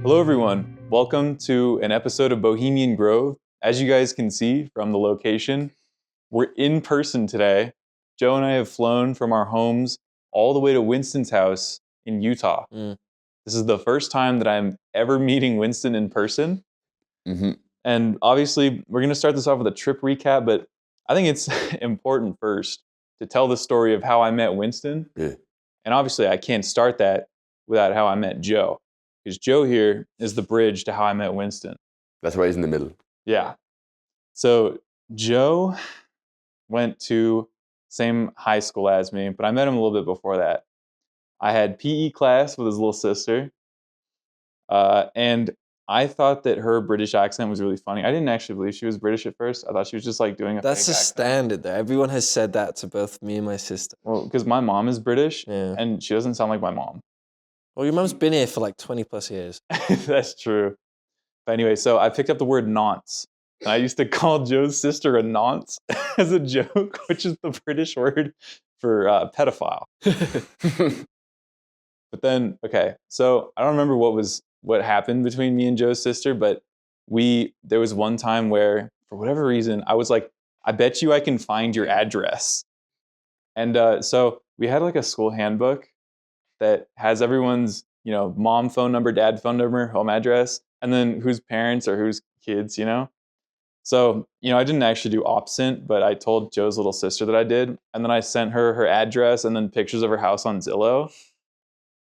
Hello everyone, welcome to an episode of Bohemian Grove. As you guys can see from the location, we're in person today. Joe and I have flown from our homes all the way to Winston's house in Utah. This is the first time that I'm ever meeting Winston in person. And obviously, we're going to start this off with a trip recap, but I think it's important first to tell the story of how I met Winston. And obviously, I can't start that without how I met Joe. Because Joe here is the bridge to how I met Winston. That's why he's in the middle. Yeah. So Joe went to same high school as me, but I met him a little bit before that. I had PE class with his little sister. And I thought that her British accent was really funny. I didn't actually believe she was British at first. I thought she was just like doing a That's fake a accent. standard there. Everyone has said that to both me and my sister. Well, because my mom is British, Yeah. and she doesn't sound like my mom. Well, your mum's been here for like 20 plus years. That's true. But anyway, so I picked up the word nonce. And I used to call Joe's sister a nonce as a joke, which is the British word for pedophile. But then, okay, so I don't remember what happened between me and Joe's sister, but there was one time where, for whatever reason, I was like, I bet you I can find your address. And so we had like a school handbook that has everyone's, mom phone number, dad phone number, home address, and then whose parents or whose kids, So, I didn't actually do opsint, but I told Joe's little sister that I did. And then I sent her address and then pictures of her house on Zillow.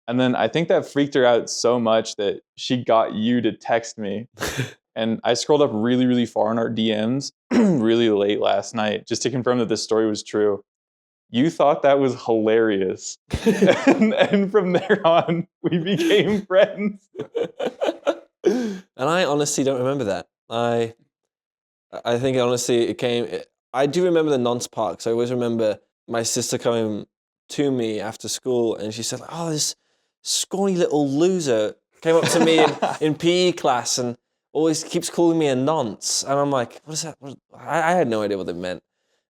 And then I think that freaked her out so much that she got you to text me. And I scrolled up really, really far in our DMs really late last night just to confirm that this story was true. You thought that was hilarious. and from there on, we became friends. And I honestly don't remember that. I think honestly I do remember the nonce part, because I always remember my sister coming to me after school and she said, oh, this scrawny little loser came up to me in PE class and always keeps calling me a nonce. And I'm like, what is that? I had no idea what it meant.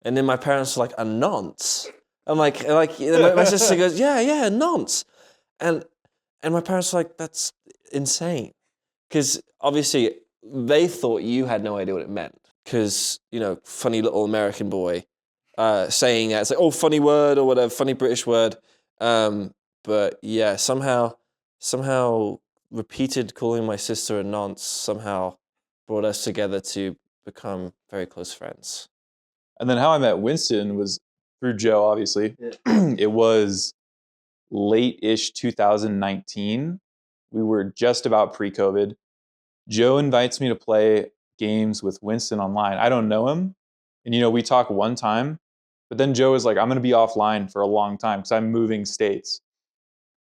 And then my parents were like, a nonce? I'm like my sister goes, yeah, nonce. And my parents were like, that's insane. Because obviously they thought you had no idea what it meant. Because, funny little American boy saying that. It's like, oh, funny word or whatever, funny British word. But yeah, somehow repeated calling my sister a nonce somehow brought us together to become very close friends. And then how I met Winston was through Joe, obviously. Yeah. It was late-ish 2019. We were just about pre-COVID. Joe invites me to play games with Winston online. I don't know him. And, we talk one time. But then Joe is like, I'm going to be offline for a long time because I'm moving states.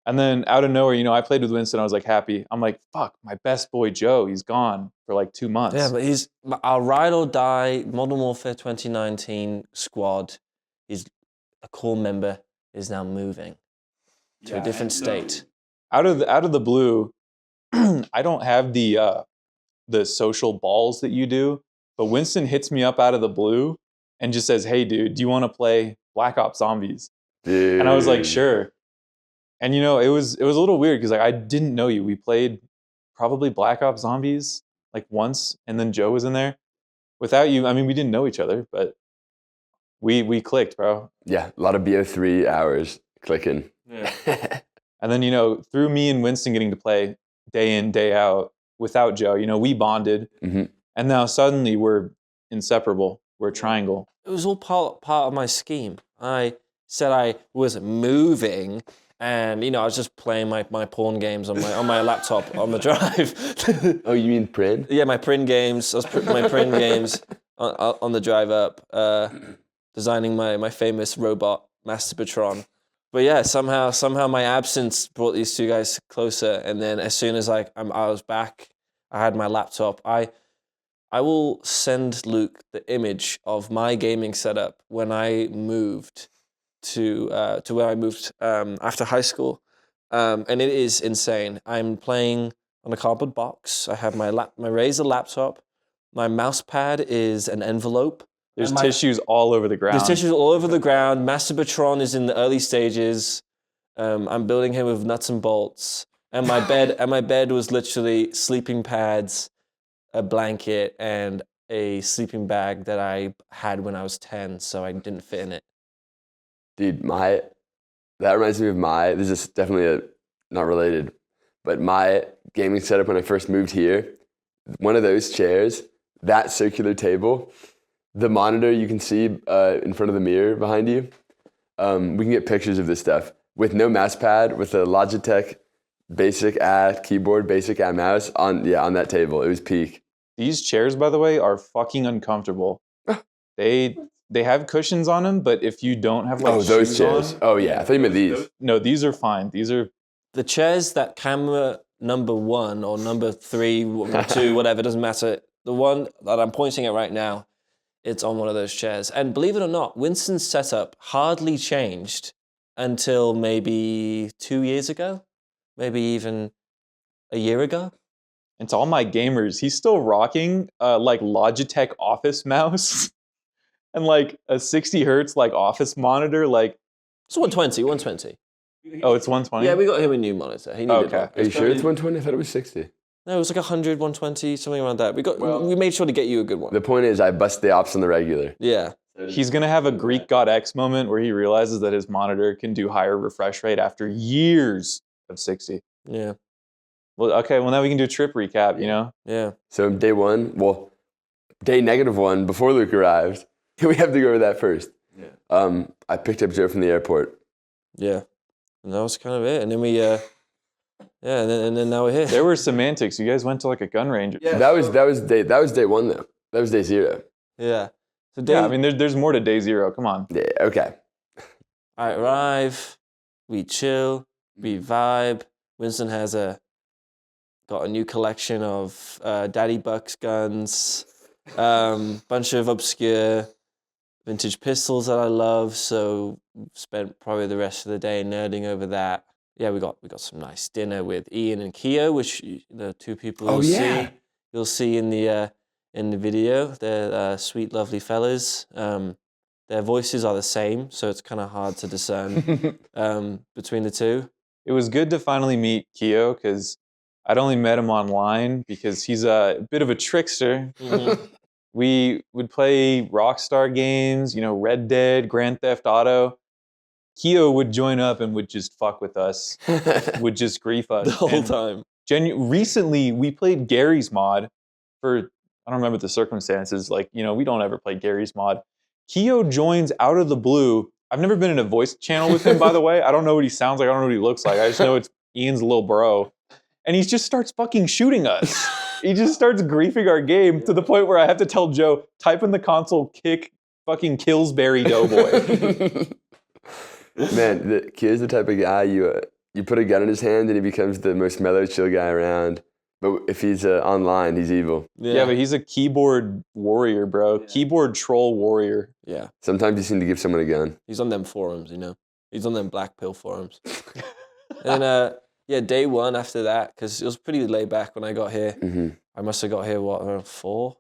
And then out of nowhere, I played with Winston. I was like happy. I'm like, fuck, my best boy Joe, he's gone for like 2 months. Yeah, but he's our ride or die Modern Warfare 2019 squad. Is a core member is now moving to a different state. Out of the blue, I don't have the social balls that you do. But Winston hits me up out of the blue and just says, hey, dude, do you want to play Black Ops Zombies? Dude. And I was like, sure. And, it was a little weird because I didn't know you. We played probably Black Ops Zombies like once, and then Joe was in there. Without you, we didn't know each other, but we clicked, bro. Yeah, a lot of BO3 hours clicking. Yeah. And then, through me and Winston getting to play day in, day out without Joe, we bonded. Mm-hmm. And now suddenly we're inseparable. We're a triangle. It was all part of my scheme. I said I was moving, and I was just playing my porn games on my laptop on the drive. Oh, you mean print? Yeah, my print games. I was putting my print games on the drive up, designing my famous robot Masturbatron. But yeah, somehow my absence brought these two guys closer. And then as soon as I was back, I had my laptop. I will send Luke the image of my gaming setup when I moved to where I moved after high school, and it is insane. I'm playing on a cardboard box. I have my Razer laptop. My mouse pad is an envelope. There's tissues all over the ground. There's tissues all over the ground. Masturbatron is in the early stages. I'm building him with nuts and bolts. And my bed was literally sleeping pads, a blanket, and a sleeping bag that I had when I was 10, so I didn't fit in it. Dude, that reminds me of this is definitely not related, but my gaming setup when I first moved here, one of those chairs, that circular table, the monitor you can see in front of the mirror behind you, we can get pictures of this stuff with no mouse pad, with a Logitech basic keyboard, basic mouse on that table. It was peak. These chairs, by the way, are fucking uncomfortable. They have cushions on them, but if you don't have like those shoes chairs. on, Oh yeah, I thought you meant these. No, these are fine. These are The chairs that camera number 1 or number 3, 2, whatever, doesn't matter. The one that I'm pointing at right now, it's on one of those chairs. And believe it or not, Winston's setup hardly changed until maybe 2 years ago, maybe even a year ago. And to all my gamers, he's still rocking like Logitech Office mouse and like a 60 hertz like Office monitor. Like It's 120. oh, it's 120. Yeah, we got him a new monitor. He needed Okay. one. Are you sure it's 120? I thought it was 60. No, it was like 100, 120, something around that. We made sure to get you a good one. The point is, I bust the ops on the regular. Yeah. He's gonna have a Greek God X moment where he realizes that his monitor can do higher refresh rate after years of 60. Yeah. Well, okay. Well, now we can do a trip recap. You know. Yeah. So day -1, before Luke arrived, we have to go over that first. Yeah. I picked up Joe from the airport. Yeah. And that was kind of it. And then we, and then now we're here. There were semantics. You guys went to like a gun range. Yeah. That was day 1 though. That was day 0. Yeah. So Yeah, I mean, there's more to day 0. Come on. Yeah. Okay. I arrive, we chill, we vibe. Winston has got a new collection of Daddy Buck's guns, bunch of obscure vintage pistols that I love. So spent probably the rest of the day nerding over that. Yeah, we got some nice dinner with Ian and Keo, which the 2 people you'll see in the video. They're sweet, lovely fellas. Their voices are the same, so it's kind of hard to discern between the 2. It was good to finally meet Keo because I'd only met him online because he's a bit of a trickster. Mm-hmm. We would play Rockstar games, Red Dead, Grand Theft Auto. Keo would join up and would just fuck with us, would just grief us. The whole time. Recently, we played Gary's mod for, I don't remember the circumstances, we don't ever play Gary's mod. Keo joins out of the blue. I've never been in a voice channel with him, by the way. I don't know what he sounds like. I don't know what he looks like. I just know it's Ian's little bro. And he just starts fucking shooting us. He just starts griefing our game to the point where I have to tell Joe, type in the console, kick fucking Killsbury Doughboy. Man, Keo's the type of guy you put a gun in his hand and he becomes the most mellow, chill guy around. But if he's online, he's evil. Yeah, but he's a keyboard warrior, bro. Yeah. Keyboard troll warrior. Yeah. Sometimes you seem to give someone a gun. He's on them forums, He's on them black pill forums. And day 1 after that, because it was pretty laid back when I got here. Mm-hmm. I must have got here, around 4?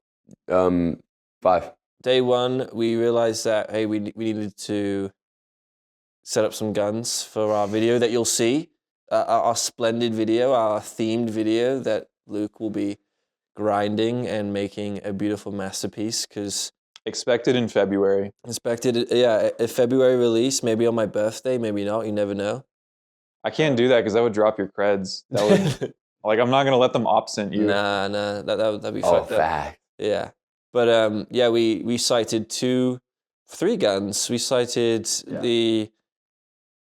5. Day 1, we realized that, hey, we needed to set up some guns for our video that you'll see. Our splendid video, our themed video that Luke will be grinding and making a beautiful masterpiece. Because expected in February. A February release, maybe on my birthday, maybe not. You never know. I can't do that because that would drop your creds. That would, I'm not gonna let them op-sent you. Nah, that'd be fucked up. Fact. Yeah, but we cited 3 guns. We cited the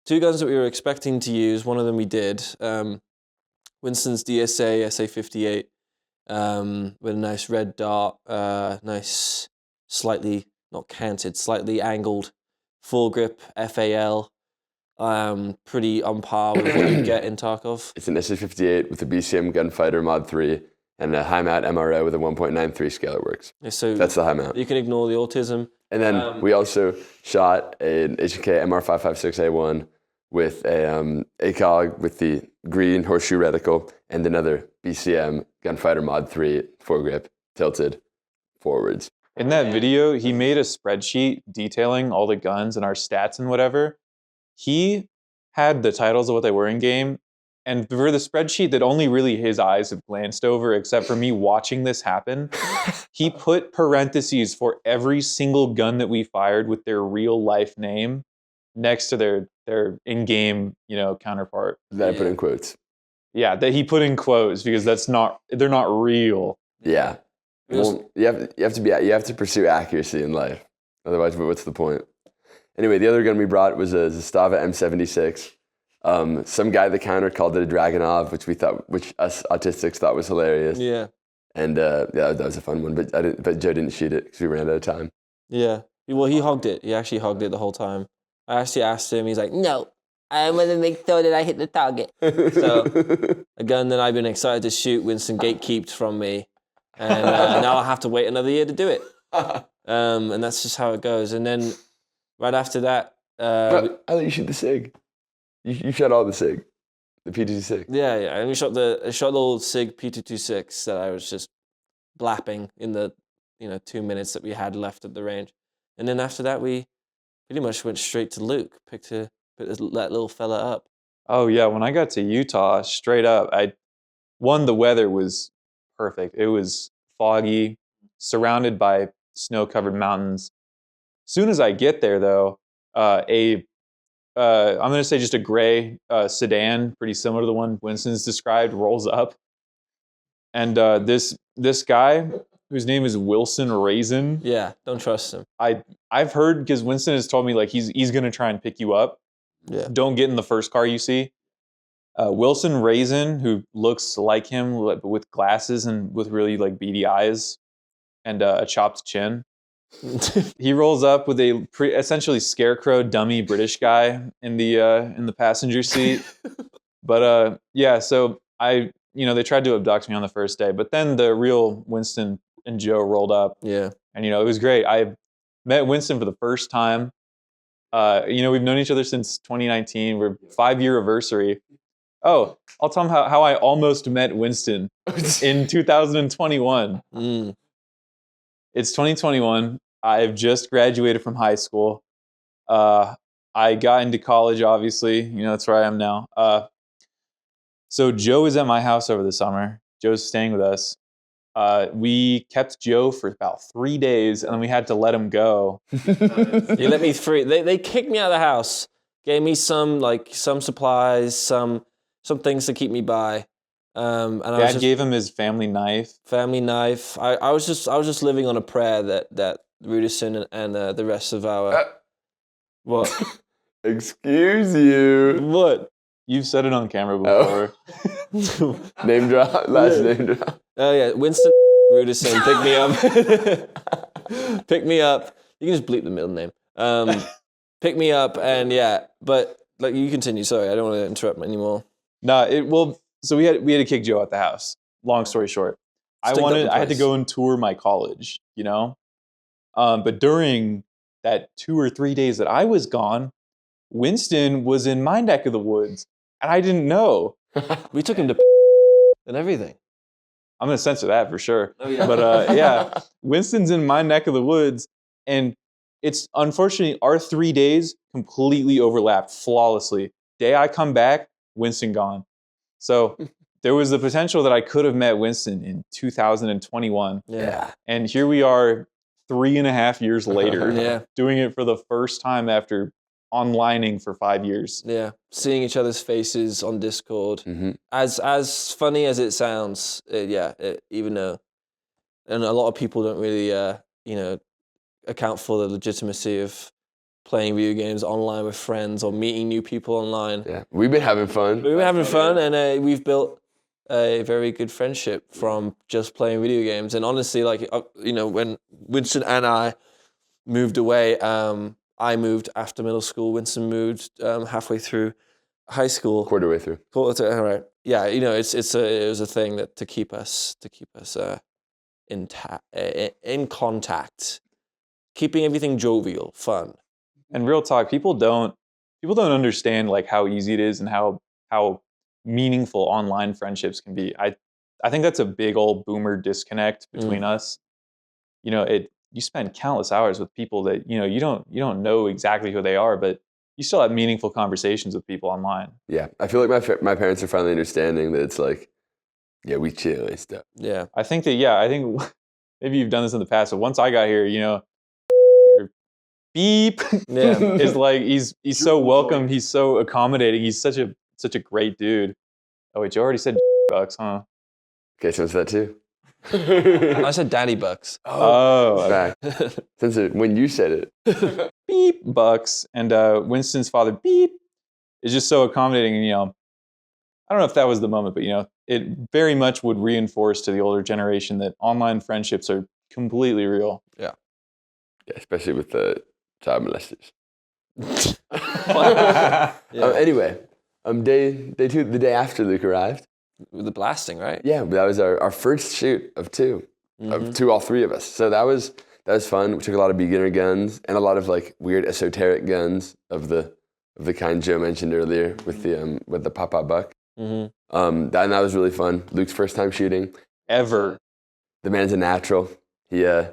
2 guns that we were expecting to use. One of them we did. Winston's DSA SA58 with a nice red dot, nice, slightly, not canted, slightly angled full grip FAL. Pretty on par with what you get in Tarkov. It's an SA58 with a BCM Gunfighter Mod 3 and a high mount MRO with a 1.93 scale it works. Yeah, so that's the high mount. You can ignore the autism. And then we also shot an HK MR556A1 with a ACOG with the green horseshoe reticle and another BCM Gunfighter Mod 3 foregrip tilted forwards. In that video, he made a spreadsheet detailing all the guns and our stats and whatever. He had the titles of what they were in game, And for the spreadsheet that only really his eyes have glanced over, except for me watching this happen, he put parentheses for every single gun that we fired with their real life name next to their in-game, counterpart. That I put in quotes. Yeah, that he put in quotes because they're not real. Yeah. Well, you have to pursue accuracy in life. Otherwise, what's the point? Anyway, the other gun we brought was a Zastava M76. Some guy at the counter called it a Dragunov, which us autistics thought was hilarious. Yeah. And that was a fun one, but Joe didn't shoot it because we ran out of time. Yeah. Well, he hogged it. He actually hogged it the whole time. I actually asked him. He's like, "No, I want to make sure that I hit the target." So a gun that I've been excited to shoot, Winston gatekeeped from me, and now I'll have to wait another year to do it. And that's just how it goes. And then right after that, I let you shoot the SIG. You shot all the SIG, the P226. Yeah. And we shot the old SIG P226 that I was just blapping in the 2 minutes that we had left at the range. And then after that, we pretty much went straight to Luke, picked that little fella up. Oh yeah, when I got to Utah, straight up, the weather was perfect. It was foggy, surrounded by snow-covered mountains. Soon as I get there, though, I'm going to say just a gray sedan, pretty similar to the one Winston's described, rolls up. And this guy, whose name is Wilson Raisin. Yeah, don't trust him. I've heard, because Winston has told me, like, he's going to try and pick you up. Yeah. Don't get in the first car you see. Wilson Raisin, who looks like him with glasses and with really like beady eyes and a chopped chin. He rolls up with a essentially scarecrow dummy British guy in the passenger seat. But so they tried to abduct me on the first day, but then the real Winston and Joe rolled up. Yeah. And it was great. I met Winston for the first time. We've known each other since 2019. We're 5-year anniversary. Oh, I'll tell him how I almost met Winston in 2021. It's 2021. I've just graduated from high school. I got into college, obviously. That's where I am now. So Joe is at my house over the summer. Joe's staying with us. We kept Joe for about 3 days, and then we had to let him go. You let me free. They kicked me out of the house. Gave me some supplies, some things to keep me by. And Dad gave him his family knife. I was just living on a prayer that Rudison and the rest of our what? Excuse you. What? You've said it on camera before. Oh. Name drop. Name drop. Oh yeah, Winston Rudison, pick me up. You can just bleep the middle name. Pick me up, and but like you continue. Sorry, I don't want to interrupt anymore. So we had to kick Joe out the house. Long story short, I had to go and tour my college, but during that 2 or 3 days that I was gone, Winston was in my neck of the woods, and I didn't know. We took him to and everything. I'm going to censor that for sure. Oh, yeah. But Winston's in my neck of the woods, and it's unfortunately our 3 days completely overlapped flawlessly. Day I come back, Winston gone. So there was the potential that I could have met Winston in 2021. Yeah. And here we are 3.5 years later, doing it for the first time after onlining for 5 years. Yeah, seeing each other's faces on Discord. Mm-hmm. As funny as it sounds, even though, and a lot of people don't really, account for the legitimacy of playing video games online with friends or meeting new people online. Yeah, we've been having fun. And we've built a very good friendship from just playing video games. And honestly, when Winston and I moved away, I moved after middle school. Winston moved halfway through high school. Quarter way through. All right. Yeah, it was a thing that to keep us in contact, keeping everything jovial, fun. And real talk, people don't understand like how easy it is and how meaningful online friendships can be. I think that's a big old boomer disconnect between us. You spend countless hours with people that you don't know exactly who they are, but you still have meaningful conversations with people online. Yeah, I feel like my parents are finally understanding that it's like, yeah, we chill and stuff. Yeah. I think maybe you've done this in the past, but once I got here, beep Yeah. is like he's so welcome, he's so accommodating, he's such a great dude. Oh wait, you already said bucks, huh? Okay, so it's that too. I said daddy bucks. Oh, Back. Since when you said it. beep bucks, and Winston's father beep is just so accommodating, and I don't know if that was the moment, but it very much would reinforce to the older generation that online friendships are completely real. Yeah, especially with the child molesters. Anyway, day 2, the day after Luke arrived. The blasting, right? Yeah, that was our first shoot of 2, all 3 of us. So that was fun. We took a lot of beginner guns and a lot of like weird esoteric guns of the kind Joe mentioned earlier with the pop-up buck. And that was really fun. Luke's first time shooting Ever. The man's a natural. He was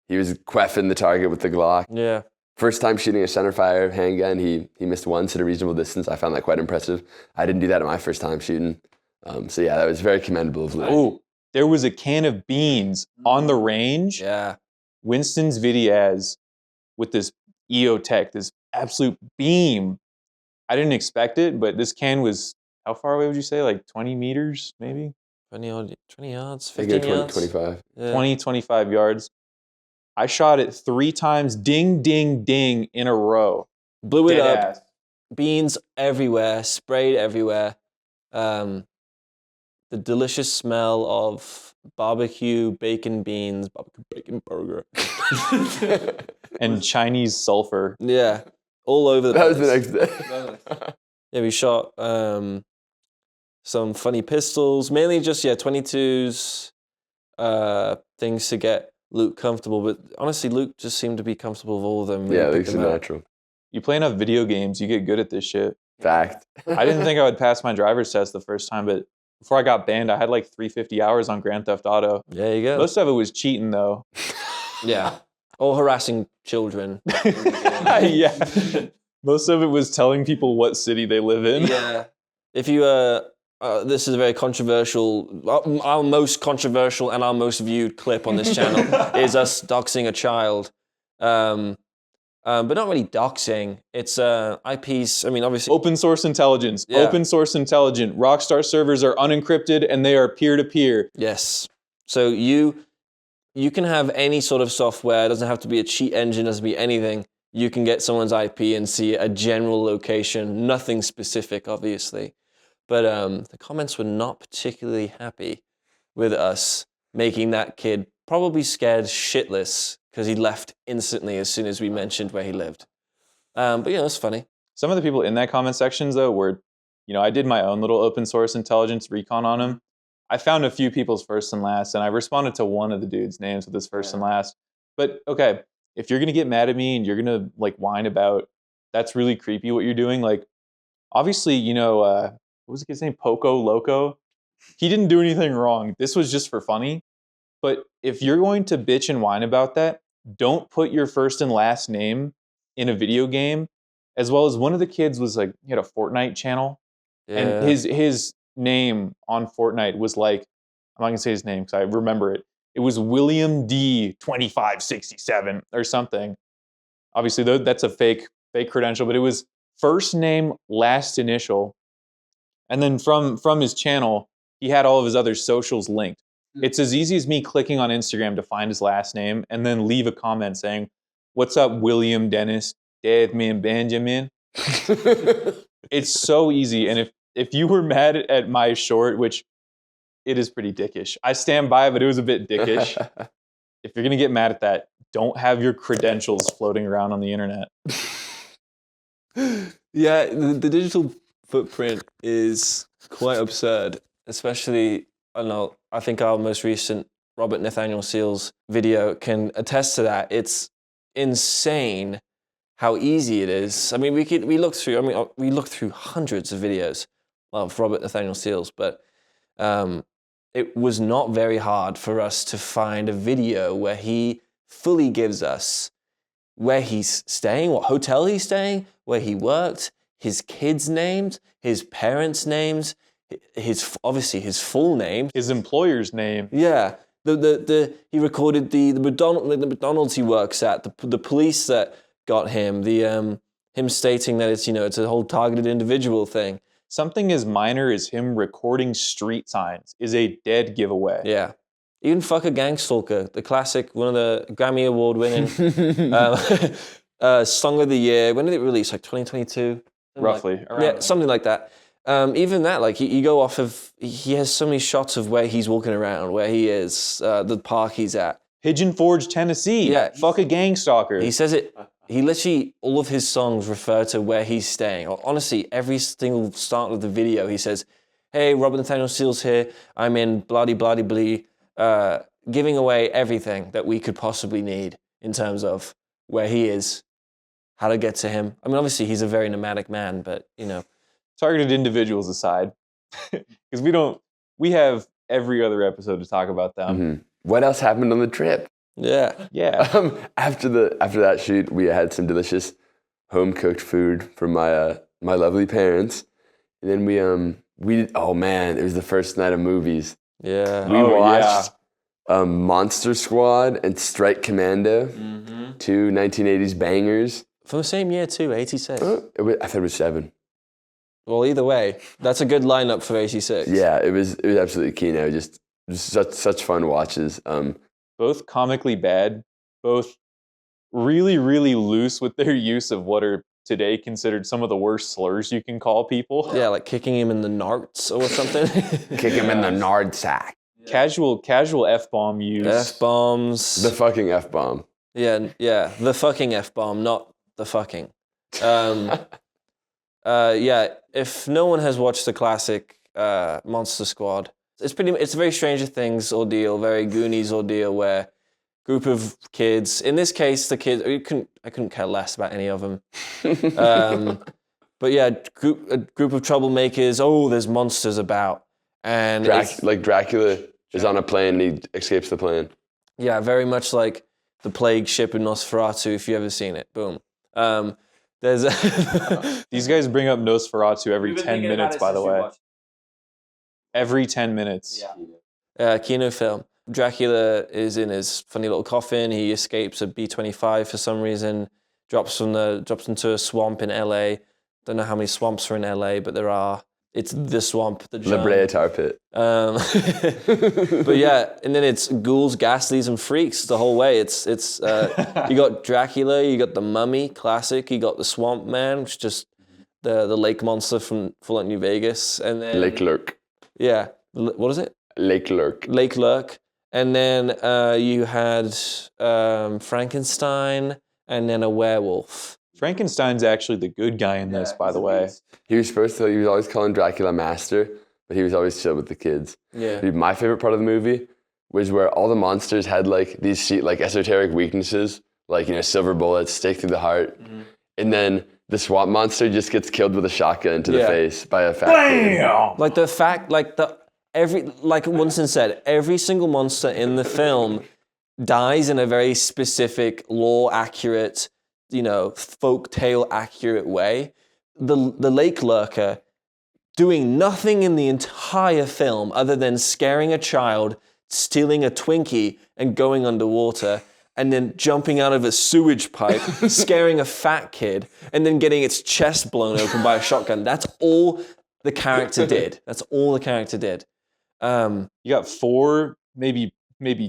queffing the target with the Glock. Yeah. First time shooting a centerfire handgun, he missed once at a reasonable distance. I found that quite impressive. I didn't do that at my first time shooting. So yeah, that was very commendable of Luke. Oh, there was a can of beans on the range. Yeah. Winston's Vidiaz with this EOTech, this absolute beam. I didn't expect it, but this can was, how far away would you say? Like 20 meters, maybe? 20 yards, I think 15 yards? 25. Yeah. 20, 25 yards. I shot it 3 times, ding, ding, ding, in a row. Blew it Dead up. ass. Beans everywhere, sprayed everywhere. The delicious smell of barbecue bacon beans, barbecue bacon burger. And Chinese sulfur. Yeah, all over the That was place. the next day. Yeah, we shot some funny pistols, mainly just 22s, things to get Luke comfortable. But honestly, Luke just seemed to be comfortable with all of them. Yeah, Really Luke's picked a them out. natural. You play enough video games, you get good at this shit. Fact. I didn't think I would pass my driver's test the first time, but before I got banned, I had like 350 hours on Grand Theft Auto. There you go. Most of it was cheating, though. Yeah, or harassing children. Yeah. Most of it was telling people what city they live in. Yeah. If you this is a very controversial, our most controversial and our most viewed clip on this channel is us doxing a child. But not really doxing. It's IPs. I mean, obviously. Open source intelligence. Yeah. Open source intelligent. Rockstar servers are unencrypted and they are peer-to-peer. Yes. So you can have any sort of software. It doesn't have to be a cheat engine. It doesn't be anything. You can get someone's IP and see a general location. Nothing specific, obviously. But the comments were not particularly happy with us making that kid probably scared shitless because he left instantly as soon as we mentioned where he lived. But yeah, that's funny. Some of the people in that comment sections, though, were, I did my own little open source intelligence recon on him. I found a few people's first and last, and I responded to one of the dude's names with his first and last. But okay, if you're gonna get mad at me and you're gonna like whine about that's really creepy what you're doing, like obviously, what was his name? Poco Loco. He didn't do anything wrong. This was just for funny. But if you're going to bitch and whine about that, don't put your first and last name in a video game. As well as one of the kids was like, he had a Fortnite channel. Yeah. And his name on Fortnite was like, I'm not gonna say his name because I remember it. It was William D 2567 or something. Obviously, that's a fake credential, but it was first name, last initial. And then from his channel, he had all of his other socials linked. It's as easy as me clicking on Instagram to find his last name and then leave a comment saying, "What's up, William Dennis? Dad, me and Benjamin." It's so easy. And if you were mad at my short, which it is pretty dickish, I stand by it, but it was a bit dickish. If you're gonna get mad at that, don't have your credentials floating around on the internet. Yeah, the digital footprint is quite absurd, especially, I don't know, I think our most recent Robert Nathaniel Seals video can attest to that. It's insane how easy it is. I mean, we looked through hundreds of videos of Robert Nathaniel Seals, but it was not very hard for us to find a video where he fully gives us where he's staying, what hotel he's staying, where he worked, his kids' names, his parents' names, obviously his full name, His employer's name. Yeah, he recorded the McDonald's he works at, the police that got him, him stating that it's a whole targeted individual thing. Something as minor as him recording street signs is a dead giveaway. Yeah, even Fuck a Gang Stalker, the classic, one of the Grammy Award winning song of the year. When did it release? Like 2022, Roughly. Around yeah, there. something like that. Even that, like you go off of, he has so many shots of where he's walking around, where he is, the park he's at. Pigeon Forge, Tennessee. Yeah. Fuck a gang stalker. He says it, he literally, all of his songs refer to where he's staying. Honestly, every single start of the video, he says, hey, Robert Nathaniel Seals here, I'm in bloody giving away everything that we could possibly need in terms of where he is, how to get to him. I mean, obviously, he's a very nomadic man, but, Targeted individuals aside, because we have every other episode to talk about them. Mm-hmm. What else happened on the trip? Yeah. After that shoot, we had some delicious home cooked food from my lovely parents, and then we oh man, it was the first night of movies. Yeah. We watched Monster Squad and Strike Commando, two 1980s bangers. From the same year too, 86. I thought it was 7. Well, either way, that's a good lineup for 86. Yeah, it was absolutely keen. Just such fun watches. Both comically bad, both really, really loose with their use of what are today considered some of the worst slurs you can call people. Yeah, like kicking him in the narts or something. Kick him in the nard sack. Casual F-bomb use. F-bombs. The fucking F-bomb. Yeah, the fucking F-bomb, not the fucking. Yeah, if no one has watched the classic Monster Squad, it's a very Stranger Things ordeal, very Goonies ordeal, where group of kids, in this case, the kids, I couldn't care less about any of them. But yeah, a group of troublemakers, there's monsters about. And Dracula is on a plane and he escapes the plane. Yeah, very much like the plague ship in Nosferatu, if you've ever seen it. Boom. There's These guys bring up Nosferatu every 10 minutes, by the way. Every 10 minutes. Yeah. Kino film. Dracula is in his funny little coffin. He escapes a B-25 for some reason, drops into a swamp in LA. Don't know how many swamps are in LA, but there are. It's the swamp, the La Brea tar pit. But yeah, and then it's ghouls, ghastlies, and freaks the whole way. It's you got Dracula, you got the Mummy, classic. You got the Swamp Man, which is just the lake monster from Fallout New Vegas, and then Lake Lurk. Yeah, what is it? Lake Lurk. Lake Lurk, and then you had Frankenstein, and then a werewolf. Frankenstein's actually the good guy in this, by the way. He was always calling Dracula master, but he was always chill with the kids. Yeah. Dude, my favorite part of the movie was where all the monsters had like these esoteric weaknesses, like, silver bullets, stake through the heart. Mm-hmm. And then the swamp monster just gets killed with a shotgun to the face by a fat kid. Like Winston said, every single monster in the film dies in a very specific, lore-accurate, folk tale accurate way. The lake lurker doing nothing in the entire film other than scaring a child, stealing a Twinkie, and going underwater, and then jumping out of a sewage pipe, scaring a fat kid, and then getting its chest blown open by a shotgun. That's all the character did. You got 4, maybe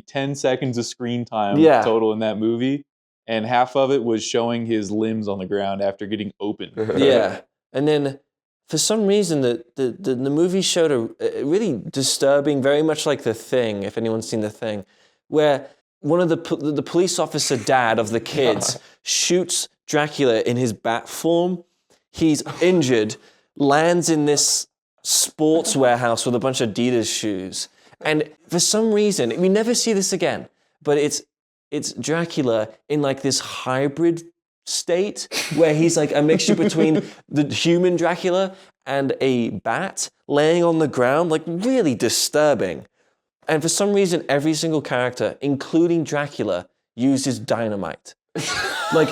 10 seconds of screen time total in that movie. And half of it was showing his limbs on the ground after getting opened. Yeah. And then for some reason, the movie showed a really disturbing, very much like The Thing, if anyone's seen The Thing, where one of the police officer dad of the kids shoots Dracula in his bat form. He's injured, lands in this sports warehouse with a bunch of Adidas shoes. And for some reason, we never see this again, but it's Dracula in like this hybrid state where he's like a mixture between the human Dracula and a bat laying on the ground, like really disturbing. And for some reason, every single character, including Dracula, uses dynamite. Like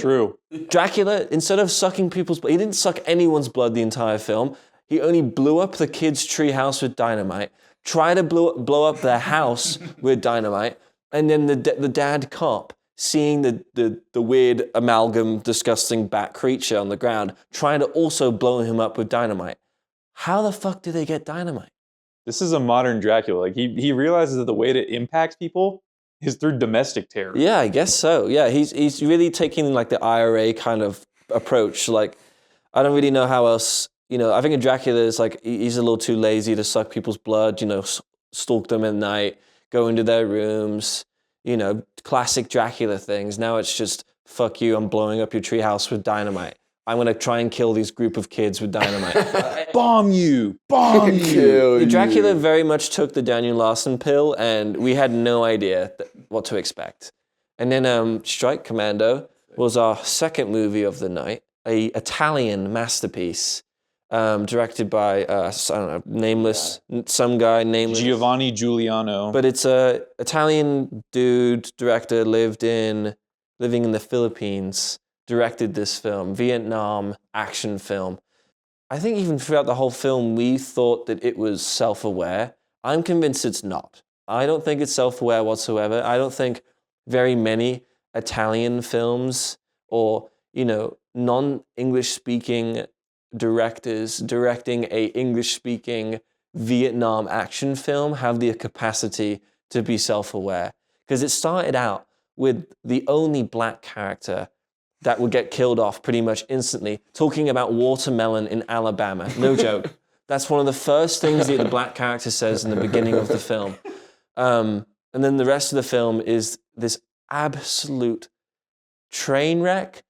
True. Dracula, instead of sucking people's blood, he didn't suck anyone's blood the entire film. He only blew up the kid's treehouse with dynamite, tried to blow up their house with dynamite, and then the dad cop, seeing the weird amalgam, disgusting bat creature on the ground, trying to also blow him up with dynamite. How the fuck do they get dynamite? This is a modern Dracula. Like he realizes that the way to impact people is through domestic terror. Yeah, I guess so. Yeah, he's really taking like the IRA kind of approach. Like, I don't really know how else. I think in Dracula is like he's a little too lazy to suck people's blood. Stalk them at night, go into their rooms. Classic Dracula things. Now it's just fuck you. I'm blowing up your treehouse with dynamite. I'm gonna try and kill these group of kids with dynamite. Bomb you! Bomb you! Dracula very much took the Daniel Larson pill, and we had no idea what to expect. And then Strike Commando was our second movie of the night, a Italian masterpiece, directed by I don't know, nameless, some guy nameless. Giovanni Giuliano. But it's a Italian dude, director, living in the Philippines. Directed this film, Vietnam action film. I think even throughout the whole film, we thought that it was self-aware. I'm convinced it's not. I don't think it's self-aware whatsoever. I don't think very many Italian films or, non-English speaking directors directing a English-speaking Vietnam action film have the capacity to be self-aware. Because it started out with the only black character that would get killed off pretty much instantly, talking about watermelon in Alabama. No joke. That's one of the first things that the black character says in the beginning of the film. And then the rest of the film is this absolute train wreck,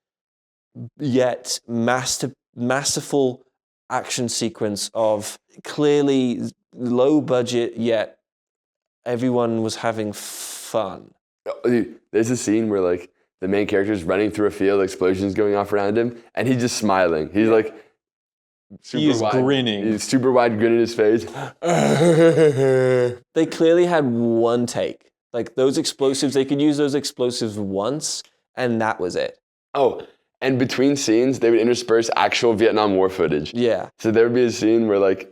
yet masterful action sequence of clearly low budget, yet everyone was having fun. Dude, there's a scene where like the main character is running through a field, explosions going off around him, and he's just smiling. He's like, he is grinning. He's super wide grin in his face. They clearly had one take. Like those explosives, they could use those explosives once, and that was it. Oh, and between scenes, they would intersperse actual Vietnam War footage. Yeah. So there would be a scene where like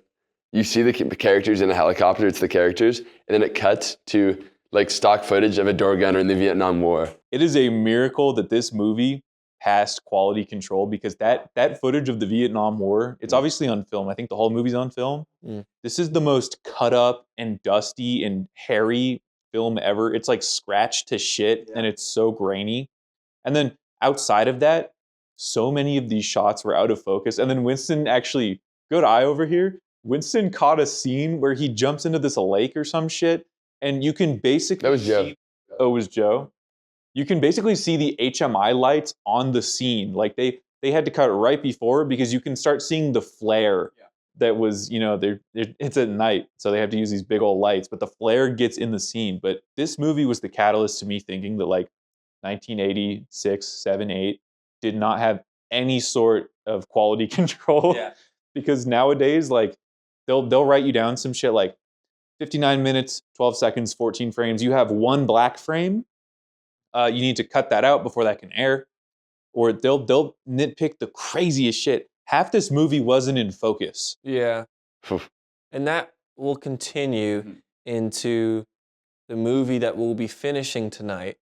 you see the characters in a helicopter, it's the characters, and then it cuts to like stock footage of a door gunner in the Vietnam War. It is a miracle that this movie passed quality control because that footage of the Vietnam War, it's obviously on film. I think the whole movie's on film. This is the most cut up and dusty and hairy film ever. It's like scratched to shit and it's so grainy. And then outside of that, so many of these shots were out of focus. And then Winston actually, good eye over here, Winston caught a scene where he jumps into this lake or some shit. And you can basically That was Joe. Oh, it was Joe? You can basically see the HMI lights on the scene. Like they had to cut it right before because you can start seeing the flare that was, it's at night. So they have to use these big old lights. But the flare gets in the scene. But this movie was the catalyst to me thinking that like 1986, 7, 8 did not have any sort of quality control. Yeah. Because nowadays, like they'll write you down some shit like 59 minutes, 12 seconds, 14 frames. You have one black frame. You need to cut that out before that can air. Or they'll nitpick the craziest shit. Half this movie wasn't in focus. Yeah. And that will continue into the movie that we'll be finishing tonight,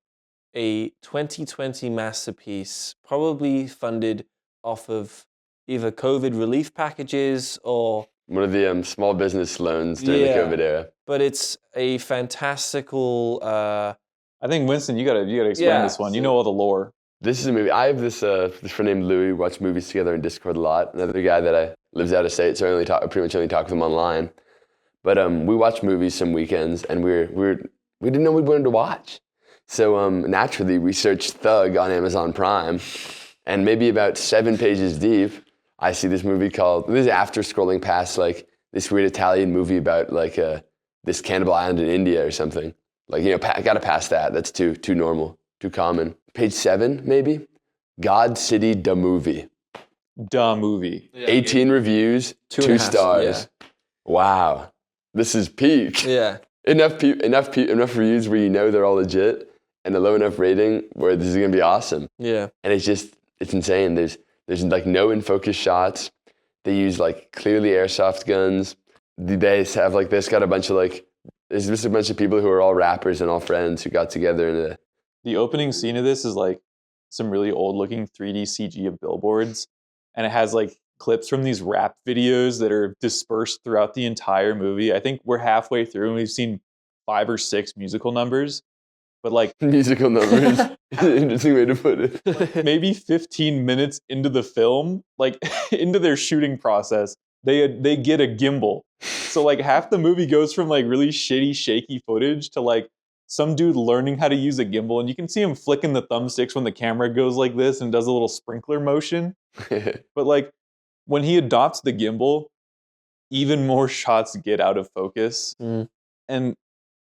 a 2020 masterpiece, probably funded off of either COVID relief packages or one of the small business loans during the COVID era. But it's a fantastical. I think Winston, you gotta explain this one. You know all the lore. This is a movie. I have this friend named Louis. We watch movies together in Discord a lot. Another guy that lives out of state, so I pretty much only talk with him online. But we watch movies some weekends, and we didn't know we wanted to watch. So naturally, we searched Thug on Amazon Prime, and maybe about 7 pages deep, I see this movie called, this is after scrolling past like this weird Italian movie about like this cannibal island in India or something. Like, gotta pass that. That's too normal, too common. Page 7, maybe? God City Da Movie. Da Movie. 18 reviews, 2 stars. Yeah. Wow. This is peak. Yeah. Enough reviews where they're all legit. and a low enough rating where this is gonna be awesome. Yeah. And it's insane. There's like no in focus shots. They use like clearly airsoft guns. They have like this got a bunch of like there's just a bunch of people who are all rappers and all friends who got together in The opening scene of this is like some really old looking 3D CG of billboards. And it has like clips from these rap videos that are dispersed throughout the entire movie. I think we're halfway through and we've seen 5 or 6 musical numbers. But like musical numbers. Interesting way to put it. maybe 15 minutes into the film, like into their shooting process, they get a gimbal. So like half the movie goes from like really shitty, shaky footage to like some dude learning how to use a gimbal, and you can see him flicking the thumbsticks when the camera goes like this and does a little sprinkler motion. But like when he adopts the gimbal, even more shots get out of focus. And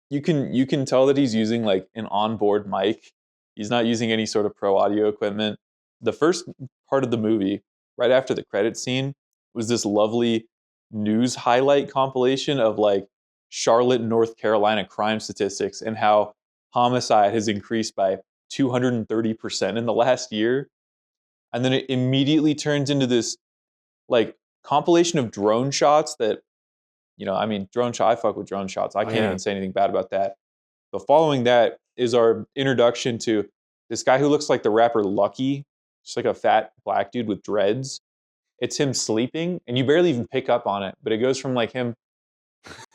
you can tell that he's using like an onboard mic. He's not using any sort of pro audio equipment. The first part of the movie, right after the credit scene, was this lovely news highlight compilation of like Charlotte, North Carolina crime statistics and how homicide has increased by 230% in the last year. And then it immediately turns into this like compilation of drone shots that, you know, I mean, I fuck with drone shots. I can't even say anything bad about that. But following that is our introduction to this guy who looks like the rapper Lucky, just like a fat black dude with dreads. It's him sleeping, and you barely even pick up on it, but it goes from like him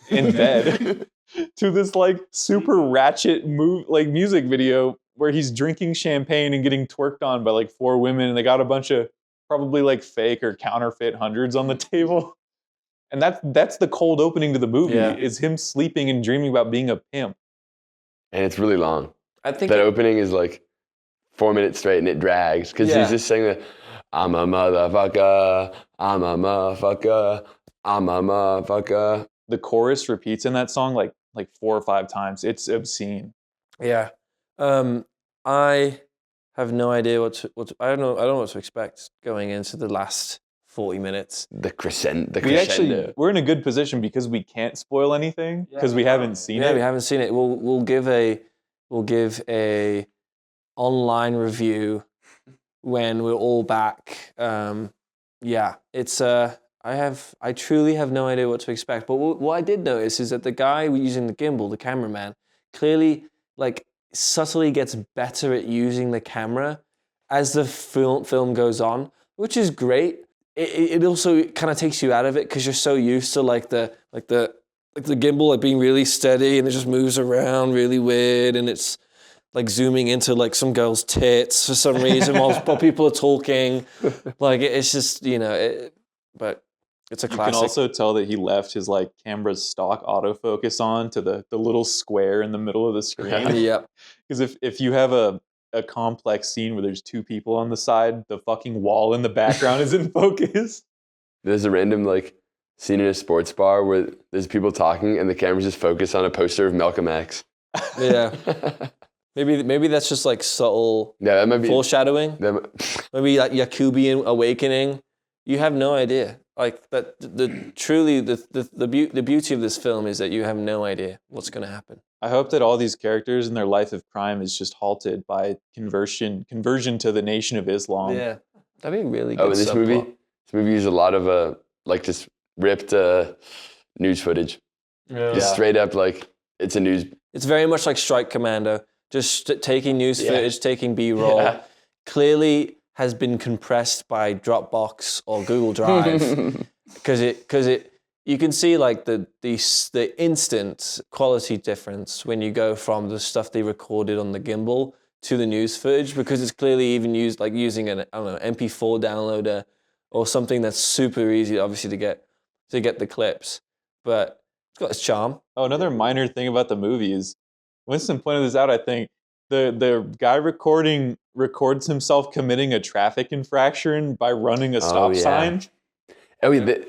in bed to this like super ratchet music video where he's drinking champagne and getting twerked on by like 4 women, and they got a bunch of probably like fake or counterfeit hundreds on the table. And that's the cold opening to the movie, is him sleeping and dreaming about being a pimp. And it's really long. I think that opening is like 4 minutes straight, and it drags because he's just saying that I'm a motherfucker, I'm a motherfucker, I'm a motherfucker. The chorus repeats in that song like 4 or 5 times. It's obscene. Yeah. I have no idea I don't know what to expect going into the last 40 minutes. The crescendo. We're in a good position because we can't spoil anything because we haven't seen it. Yeah, we haven't seen it. We'll give a online review when we're all back. It's I truly have no idea what to expect. But what I did notice is that the guy using the gimbal, the cameraman, clearly like subtly gets better at using the camera as the film goes on, which is great. It also kind of takes you out of it because you're so used to like the gimbal like being really steady and it just moves around really weird and it's like zooming into like some girl's tits for some reason while people are talking. Like it's just, you know, but it's a classic. You can also tell that he left his like camera's stock autofocus on to the little square in the middle of the screen. Yep. Because if you have a complex scene where there's 2 people on the side, the fucking wall in the background is in focus. There's a random like scene in a sports bar where there's people talking and the camera's just focused on a poster of Malcolm X. Yeah. Maybe that's just like subtle that might be foreshadowing. Maybe like Yakubian awakening. You have no idea. Like that. The beauty of this film is that you have no idea what's going to happen. I hope that all these characters in their life of crime is just halted by conversion to the Nation of Islam. Yeah, that'd be really good. Oh, in this movie uses a lot of like just ripped news footage. Yeah. Just straight up like it's a news. It's very much like Strike Commando, just taking news footage, taking B-roll. Clearly has been compressed by Dropbox or Google Drive because you can see like the instant quality difference when you go from the stuff they recorded on the gimbal to the news footage, because it's clearly even used like using an MP4 downloader or something that's super easy obviously to get the clips, but it's got its charm. Oh, another minor thing about the movie is Winston pointed this out. I think the guy recording records himself committing a traffic infraction by running a stop sign. Oh yeah.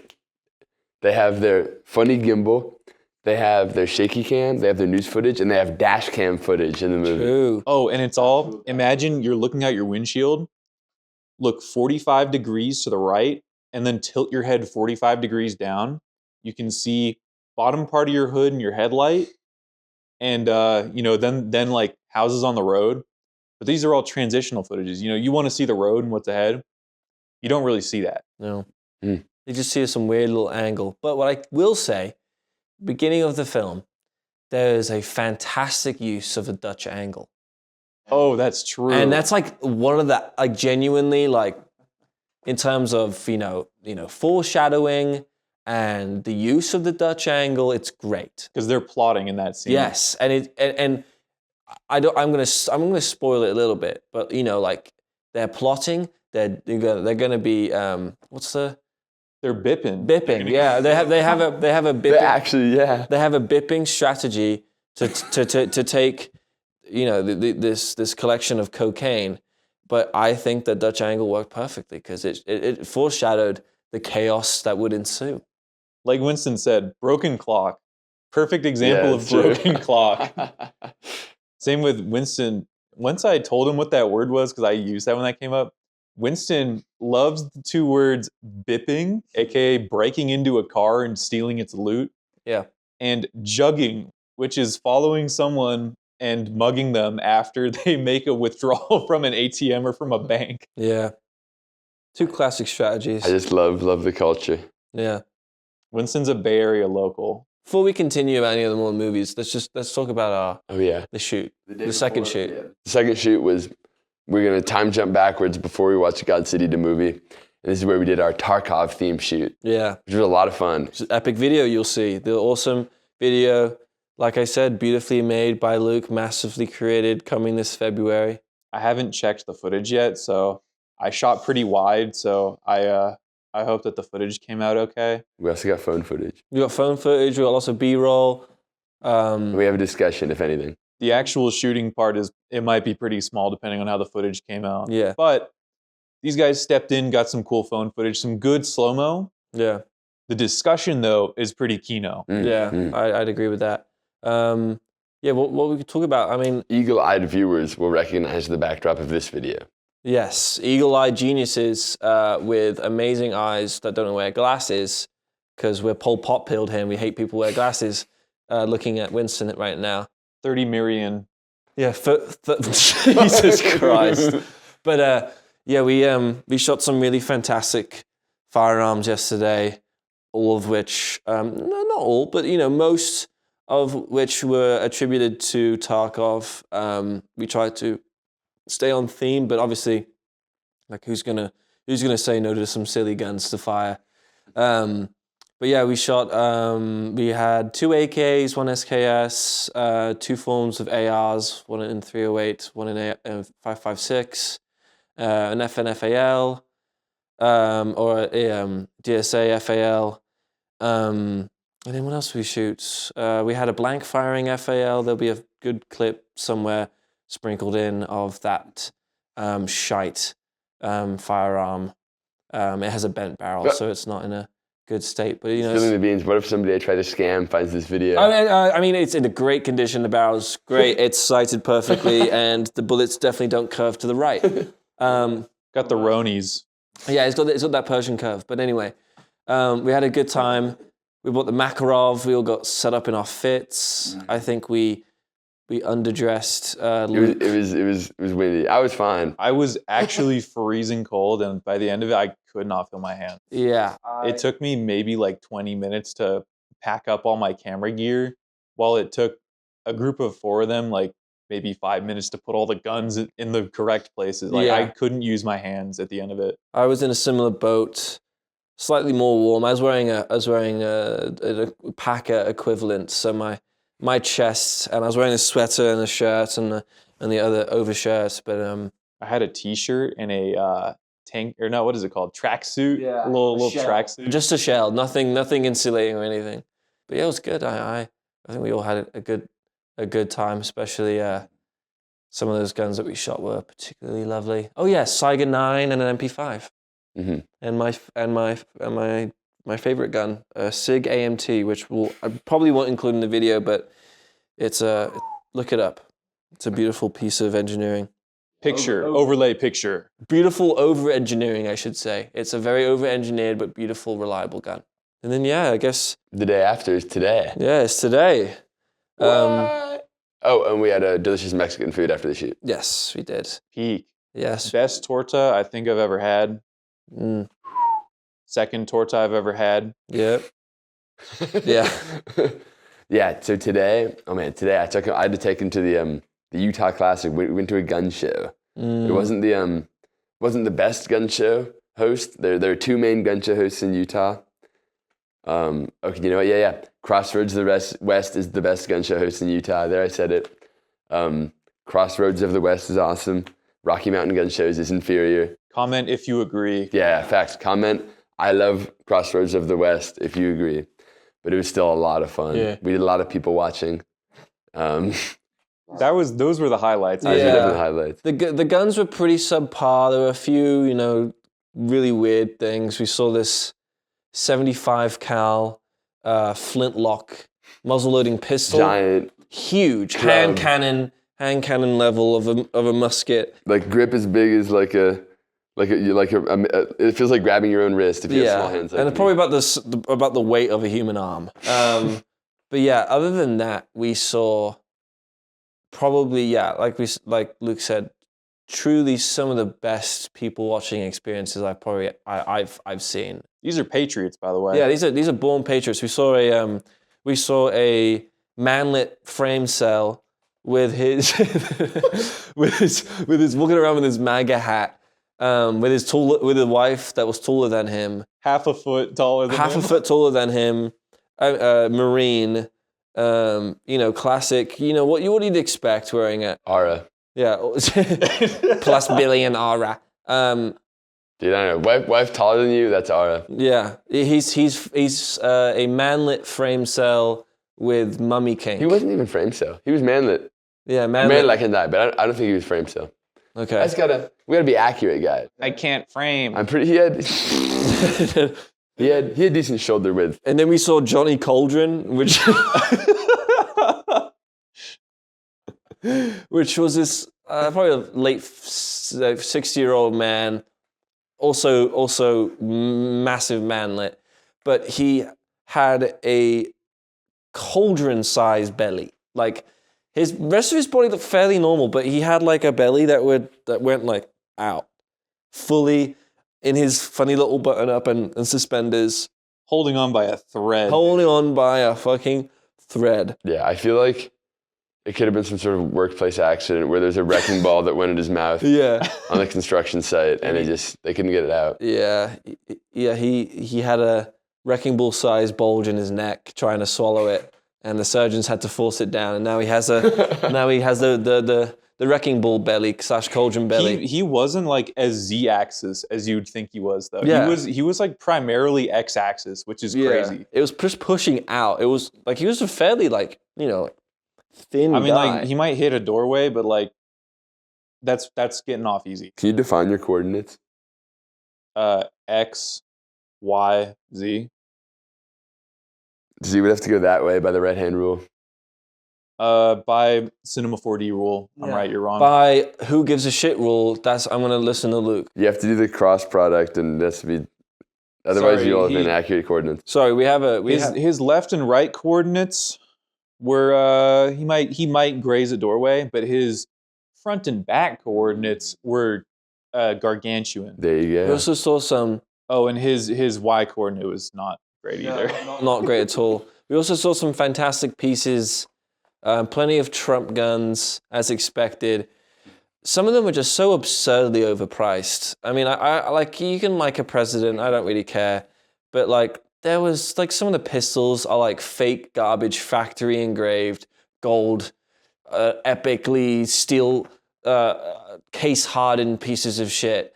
They have their funny gimbal, they have their shaky cam, they have their news footage, and they have dash cam footage in the movie. True. Oh, and it's all, imagine you're looking out your windshield, look 45 degrees to the right, and then tilt your head 45 degrees down. You can see bottom part of your hood and your headlight, and then like houses on the road. But these are all transitional footages. You want to see the road and what's ahead. You don't really see that. No. Mm. You just see some weird little angle. But what I will say, beginning of the film, there is a fantastic use of a Dutch angle. Oh, that's true. And that's like one of the, like genuinely like, in terms of, foreshadowing and the use of the Dutch angle, it's great. Because they're plotting in that scene. Yes, and I'm gonna spoil it a little bit, but like they're plotting. They're gonna be They're bipping. bipping. Yeah, they have a bipping. Actually, yeah. They have a bipping strategy to take this collection of cocaine. But I think the Dutch angle worked perfectly because it foreshadowed the chaos that would ensue. Like Winston said, broken clock. Perfect example Yeah, of it's true. broken clock. Same with Winston. Once I told him what that word was, because I used that when that came up, Winston loves the two words bipping, aka breaking into a car and stealing its loot, Yeah. and jugging, which is following someone and mugging them after they make a withdrawal from an ATM or from a bank. Yeah. Two classic strategies. I just love the culture. Yeah. Winston's a Bay Area local. Before we continue about any of the more movies, let's talk about Oh yeah. the shoot. The second shoot. The second shoot was, we're gonna time jump backwards before we watched God City the movie. And this is where we did our Tarkov theme shoot, Yeah. which was a lot of fun. It's an epic video you'll see. The awesome video, like I said, beautifully made by Luke, massively created, coming this February. I haven't checked the footage yet, so I shot pretty wide, so I hope that the footage came out okay. We also got phone footage. We got phone footage, we got lots of B-roll. We have a discussion, if anything. The actual shooting part it might be pretty small depending on how the footage came out. Yeah. But these guys stepped in, got some cool phone footage, some good slow-mo. Yeah. The discussion, though, is pretty kino. Yeah, I'd agree with that. What we could talk about, I mean... Eagle-eyed viewers will recognize the backdrop of this video. Yes, eagle-eyed geniuses with amazing eyes that don't wear glasses, because we're Pol Pot-pilled here and we hate people who wear glasses, looking at Winston right now. 30 million. Yeah, Jesus Christ. But we shot some really fantastic firearms yesterday, all of which, not all, but most of which were attributed to Tarkov. We tried to stay on theme, but obviously, like who's gonna say no to some silly guns to fire? But yeah, we shot. We had 2 AKs, 1 SKS, 2 forms of ARs, one in 308, one in 5.56, an FNFAL, or a DSA FAL. And then what else did we shoot? We had a blank firing FAL. There'll be a good clip somewhere sprinkled in of that shite firearm. It has a bent barrel, so it's not in a good state. But Spilling the beans. What if somebody I try to scam finds this video? I mean, it's in a great condition. The barrel's great. It's sighted perfectly, and the bullets definitely don't curve to the right. Got the Ronies. Yeah, it's got that Persian curve. But anyway, we had a good time. We bought the Makarov. We all got set up in our fits. I think we underdressed Luke. It was windy. I was fine. I was actually freezing cold, and by the end of it, I could not feel my hands. Yeah. It took me maybe like 20 minutes to pack up all my camera gear, while it took a group of 4 of them like maybe 5 minutes to put all the guns in the correct places. Like I couldn't use my hands at the end of it. I was in a similar boat, slightly more warm. I was wearing a packer equivalent, so my chest, and I was wearing a sweater and a shirt and the other overshirt. But I had a t-shirt and a tank, or no, what is it called? Tracksuit. Yeah, a little tracksuit. just a shell, nothing insulating or anything. But yeah, it was good. I think we all had a good time, especially some of those guns that we shot were particularly lovely. Oh yeah, Saiga 9 and an MP5. Mm-hmm. And my favorite gun, SIG AMT, which I probably won't include in the video, but it's look it up. It's a beautiful piece of engineering. Overlay picture. Beautiful over-engineering, I should say. It's a very over-engineered but beautiful, reliable gun. And then I guess The day after is today. yeah, it's today. What? Oh, and we had a delicious Mexican food after the shoot. Yes, we did. Peak. Yes. Best torta I think I've ever had. Mm. Second torta I've ever had. Yep. Yeah. Yeah. So today I had to take him to the Utah Classic. We went to a gun show. It wasn't the best gun show host. There are two main gun show hosts in Utah. Okay, you know what? Yeah. Crossroads of the West is the best gun show host in Utah. There, I said it. Crossroads of the West is awesome. Rocky Mountain Gun Shows is inferior. Comment if you agree. Yeah, facts. Comment. I love Crossroads of the West if you agree. But it was still a lot of fun. Yeah. We did a lot of people watching. Those were the highlights. Those were definitely the highlights. The guns were pretty subpar. There were a few, really weird things. We saw this 75 cal flintlock muzzle-loading pistol. Giant. Huge. Drum. Hand cannon level of a musket. Like grip as big as it feels like grabbing your own wrist if you have small hands. And probably about the weight of a human arm. But yeah, other than that, we saw probably like Luke said, truly some of the best people watching experiences I've seen. These are patriots, by the way. Yeah, these are born patriots. We saw a manlet frame cell with his walking around with his MAGA hat, with a wife that was taller than him, half a foot taller than him. Marine, classic. What you'd expect wearing it. Aura. Yeah, plus billion aura. Dude, I don't know. Wife taller than you, that's Aura. Yeah, he's a manlet frame cell with mummy kink. He wasn't even frame cell. He was manlet. Yeah, manlet. Manlet can die, but I don't think he was frame cell. Okay. We gotta be accurate, guys. I can't frame. He had decent shoulder width. And then we saw Johnny Cauldron, which was this probably a late 60-year-old man, also massive manlet, but he had a cauldron-sized belly. Like his rest of his body looked fairly normal, but he had like a belly that went like out fully in his funny little button-up and suspenders. Holding on by a thread. Holding on by a fucking thread. Yeah, I feel like it could have been some sort of workplace accident where there's a wrecking ball that went in his mouth on a construction site, and they couldn't get it out. Yeah, he had a wrecking ball sized bulge in his neck trying to swallow it, and the surgeons had to force it down, and now he has the wrecking ball belly / cauldron belly. He wasn't like as Z-axis as you'd think he was, though. Yeah. He was like primarily X-axis, which is crazy. It was just pushing out. It was like he was a fairly thin guy. Like he might hit a doorway, but like that's getting off easy. Can you define your coordinates? X, Y, Z. Z would have to go that way by the right-hand rule. By Cinema 4D rule. I'm right, you're wrong. By who gives a shit rule, I'm gonna listen to Luke. You have to do the cross product, and that's to be. Otherwise, you all have inaccurate coordinates. Sorry, his left and right coordinates were he might graze a doorway, but his front and back coordinates were gargantuan. There you go. We also saw some. Oh, and his Y coordinate was not great either. Not great at all. We also saw some fantastic pieces. Plenty of Trump guns, as expected. Some of them were just so absurdly overpriced. I mean, I like, you can like a president, I don't really care. But like, there was like some of the pistols are like fake garbage factory engraved gold, epically steel case hardened pieces of shit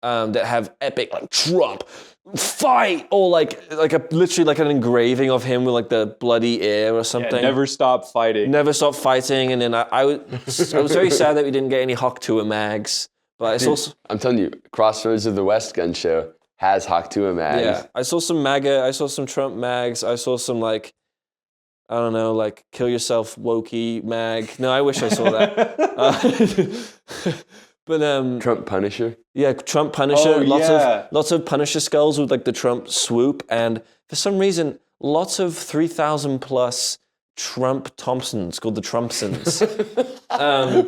that have epic like Trump fight, or literally like an engraving of him with like the bloody ear or something. Yeah, never stop fighting. Never stop fighting. And then I was very sad that we didn't get any Hawk-Tuah mags. But I'm telling you, Crossroads of the West gun show has Hawk-Tuah mags. Yeah, I saw some MAGA, I saw some Trump mags, I saw some like, I don't know, like kill yourself wokey mag. No, I wish I saw that. But Trump Punisher. Yeah, Trump Punisher. Oh, lots of Punisher skulls with like the Trump swoop, and for some reason, lots of 3,000 plus Trump Thompsons called the Trumpsons.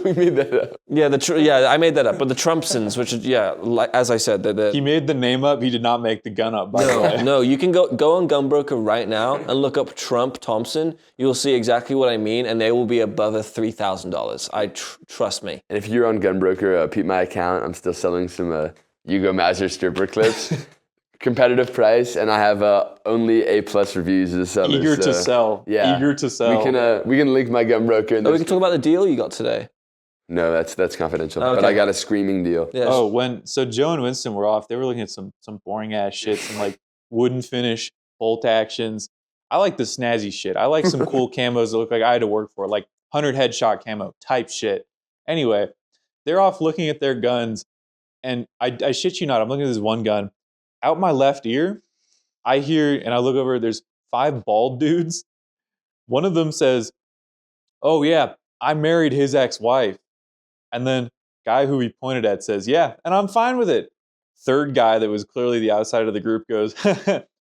We made that up. Yeah, I made that up. But the Trumpsons, which is, like, as I said, they're He made the name up. He did not make the gun up, by the way. no, you can go on Gunbroker right now and look up Trump Thompson. You'll see exactly what I mean, and they will be above $3,000. Trust me. And if you're on Gunbroker, peep my account. I'm still selling some Hugo Mazur stripper clips. Competitive price, and I have only A+ reviews as a seller. Eager to sell. Yeah. Eager to sell. We can link my Gunbroker. We can talk about the deal you got today. No, that's confidential. Okay. But I got a screaming deal. Yeah. So Joe and Winston were off. They were looking at some boring ass shit, some like wooden finish, bolt actions. I like the snazzy shit. I like some cool camos that look like I had to work for, like 100 headshot camo type shit. Anyway, they're off looking at their guns, and I shit you not, I'm looking at this one gun. Out my left ear, I hear, and I look over, there's 5 bald dudes. One of them says, "Oh yeah, I married his ex-wife." And then guy who he pointed at says, "Yeah, and I'm fine with it." Third guy that was clearly the outside of the group goes,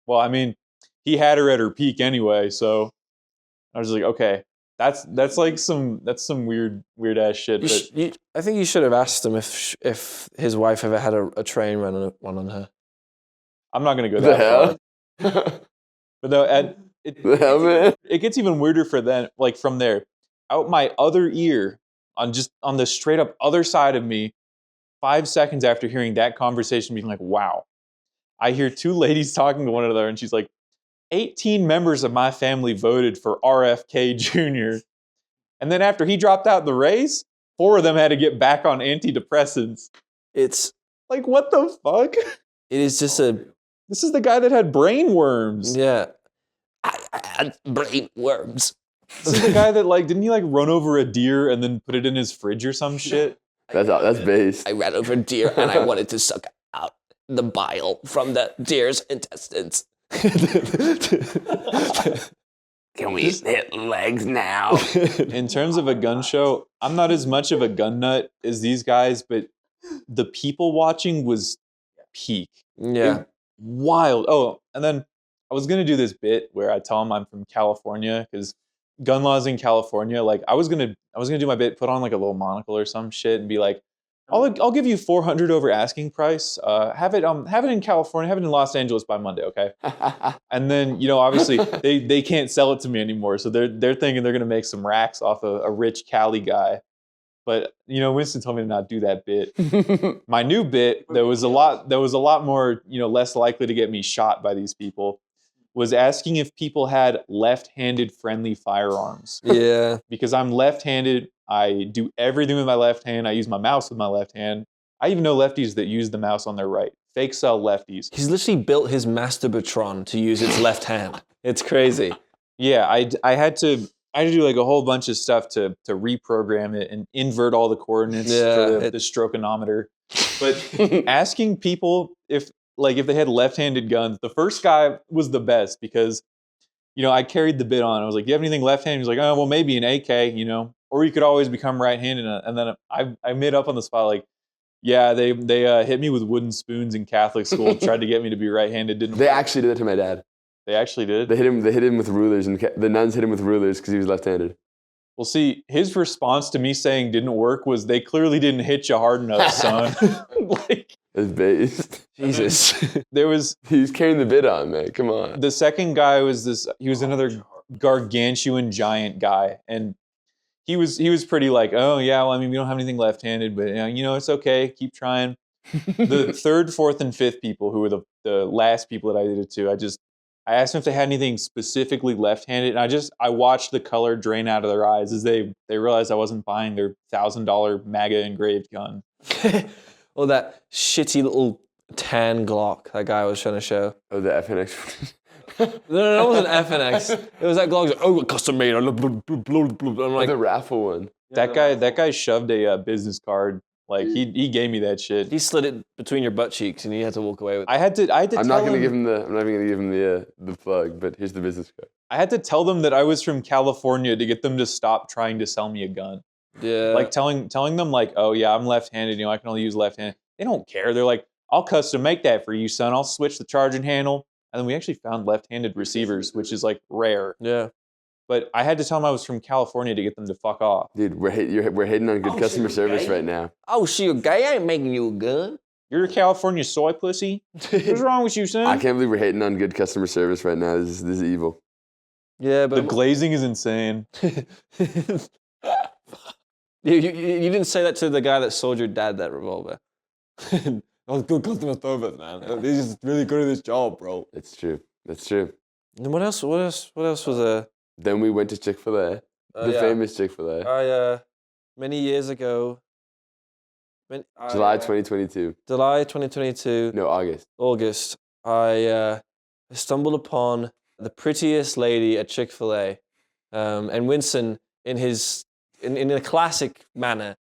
"Well, I mean, he had her at her peak anyway." So I was like, okay, that's some weird ass shit. I think you should have asked him if his wife ever had a train run on her. I'm not gonna go The that hell? far. But no, The hell, man? it gets even weirder for them. Like from there, out my other ear, on the straight up other side of me, 5 seconds after hearing that conversation, being like, "Wow," I hear 2 ladies talking to one another, and she's like, 18 members of my family voted for RFK Jr. And then after he dropped out in the race, 4 of them had to get back on antidepressants. It's Like, what the fuck? it is just This is the guy that had brain worms. I had brain worms. This is the guy that, like, didn't he, like, run over a deer and then put it in his fridge or some shit? That's based. I ran over a deer and I wanted to suck out the bile from the deer's intestines. Can we hit legs now? In terms of a gun show, I'm not as much of a gun nut as these guys, but the people watching was peak. Yeah. Wild. Oh, and then I was gonna do this bit where I tell them I'm from California because gun laws in California. Like I was gonna do my bit, put on like a little monocle or some shit, and be like, I'll give you 400 over asking price. Have it in California, have it in Los Angeles by Monday, okay? And then obviously they can't sell it to me anymore, so they're thinking they're gonna make some racks off a rich Cali guy. But Winston told me to not do that bit. My new bit that was a lot more less likely to get me shot by these people was asking if people had left-handed friendly firearms. Yeah. Because I'm left-handed, I do everything with my left hand. I use my mouse with my left hand. I even know lefties that use the mouse on their right. Fake sell lefties. He's literally built his Masturbatron to use its left hand. It's crazy. Yeah, I had to do like a whole bunch of stuff to reprogram it and invert all the coordinates for the strokeonometer. But asking people if they had left-handed guns, the first guy was the best because, I carried the bit on. I was like, "Do you have anything left-handed?" He was like, "Oh, well, maybe an AK, or you could always become right-handed." And then I made up on the spot like, "Yeah, they hit me with wooden spoons in Catholic school, tried to get me to be right-handed. Didn't They work." actually did that to my dad. They actually did? They hit him with rulers, and the nuns hit him with rulers because he was left-handed. Well, see, his response to me saying didn't work was, "They clearly didn't hit you hard enough, son." It's based. Jesus. There was He was carrying the bit on, man. Come on. the second guy he was another gargantuan giant guy, and he was pretty like, "Oh yeah, well, I mean, we don't have anything left-handed, but it's okay, keep trying." The third, fourth, and fifth people, who were the last people that I did it to, I asked them if they had anything specifically left-handed, and I watched the color drain out of their eyes as they realized I wasn't buying their $1,000 MAGA engraved gun. Or that shitty little tan Glock that guy was trying to show. Oh, the FNX. No, it wasn't FNX. It was that Glock. Like, "Oh, custom made." I'm like, The raffle one. That guy shoved a business card. Like he gave me that shit. he slid it between your butt cheeks and you had to walk away with it. I had to I'm tell not gonna him, give him the plug, but here's the business card. I had to tell them that I was from California to get them to stop trying to sell me a gun. Yeah. Like telling them like, "Oh yeah, I'm left-handed, I can only use left-handed." They don't care. They're like, "I'll custom make that for you, son. I'll switch the charging handle." And then we actually found left-handed receivers, which is like rare. Yeah. but I had to tell them I was from California to get them to fuck off. Dude, we're hating on good customer service right now. Oh, she a gay? I ain't making you a gun. You're a California soy pussy? What's wrong with you, son? I can't believe we're hating on good customer service right now. This is evil. Yeah, The but glazing is insane. you didn't say that to the guy that sold your dad that revolver. That was good customer service, man. He's just really good at his job, bro. That's true. That's true. And what else? What else was there? Then we went to Chick-fil-A, the famous Chick-fil-A. I many years ago. July 2022. July 2022. No, August. I stumbled upon the prettiest lady at Chick-fil-A, and Winston, in a classic manner,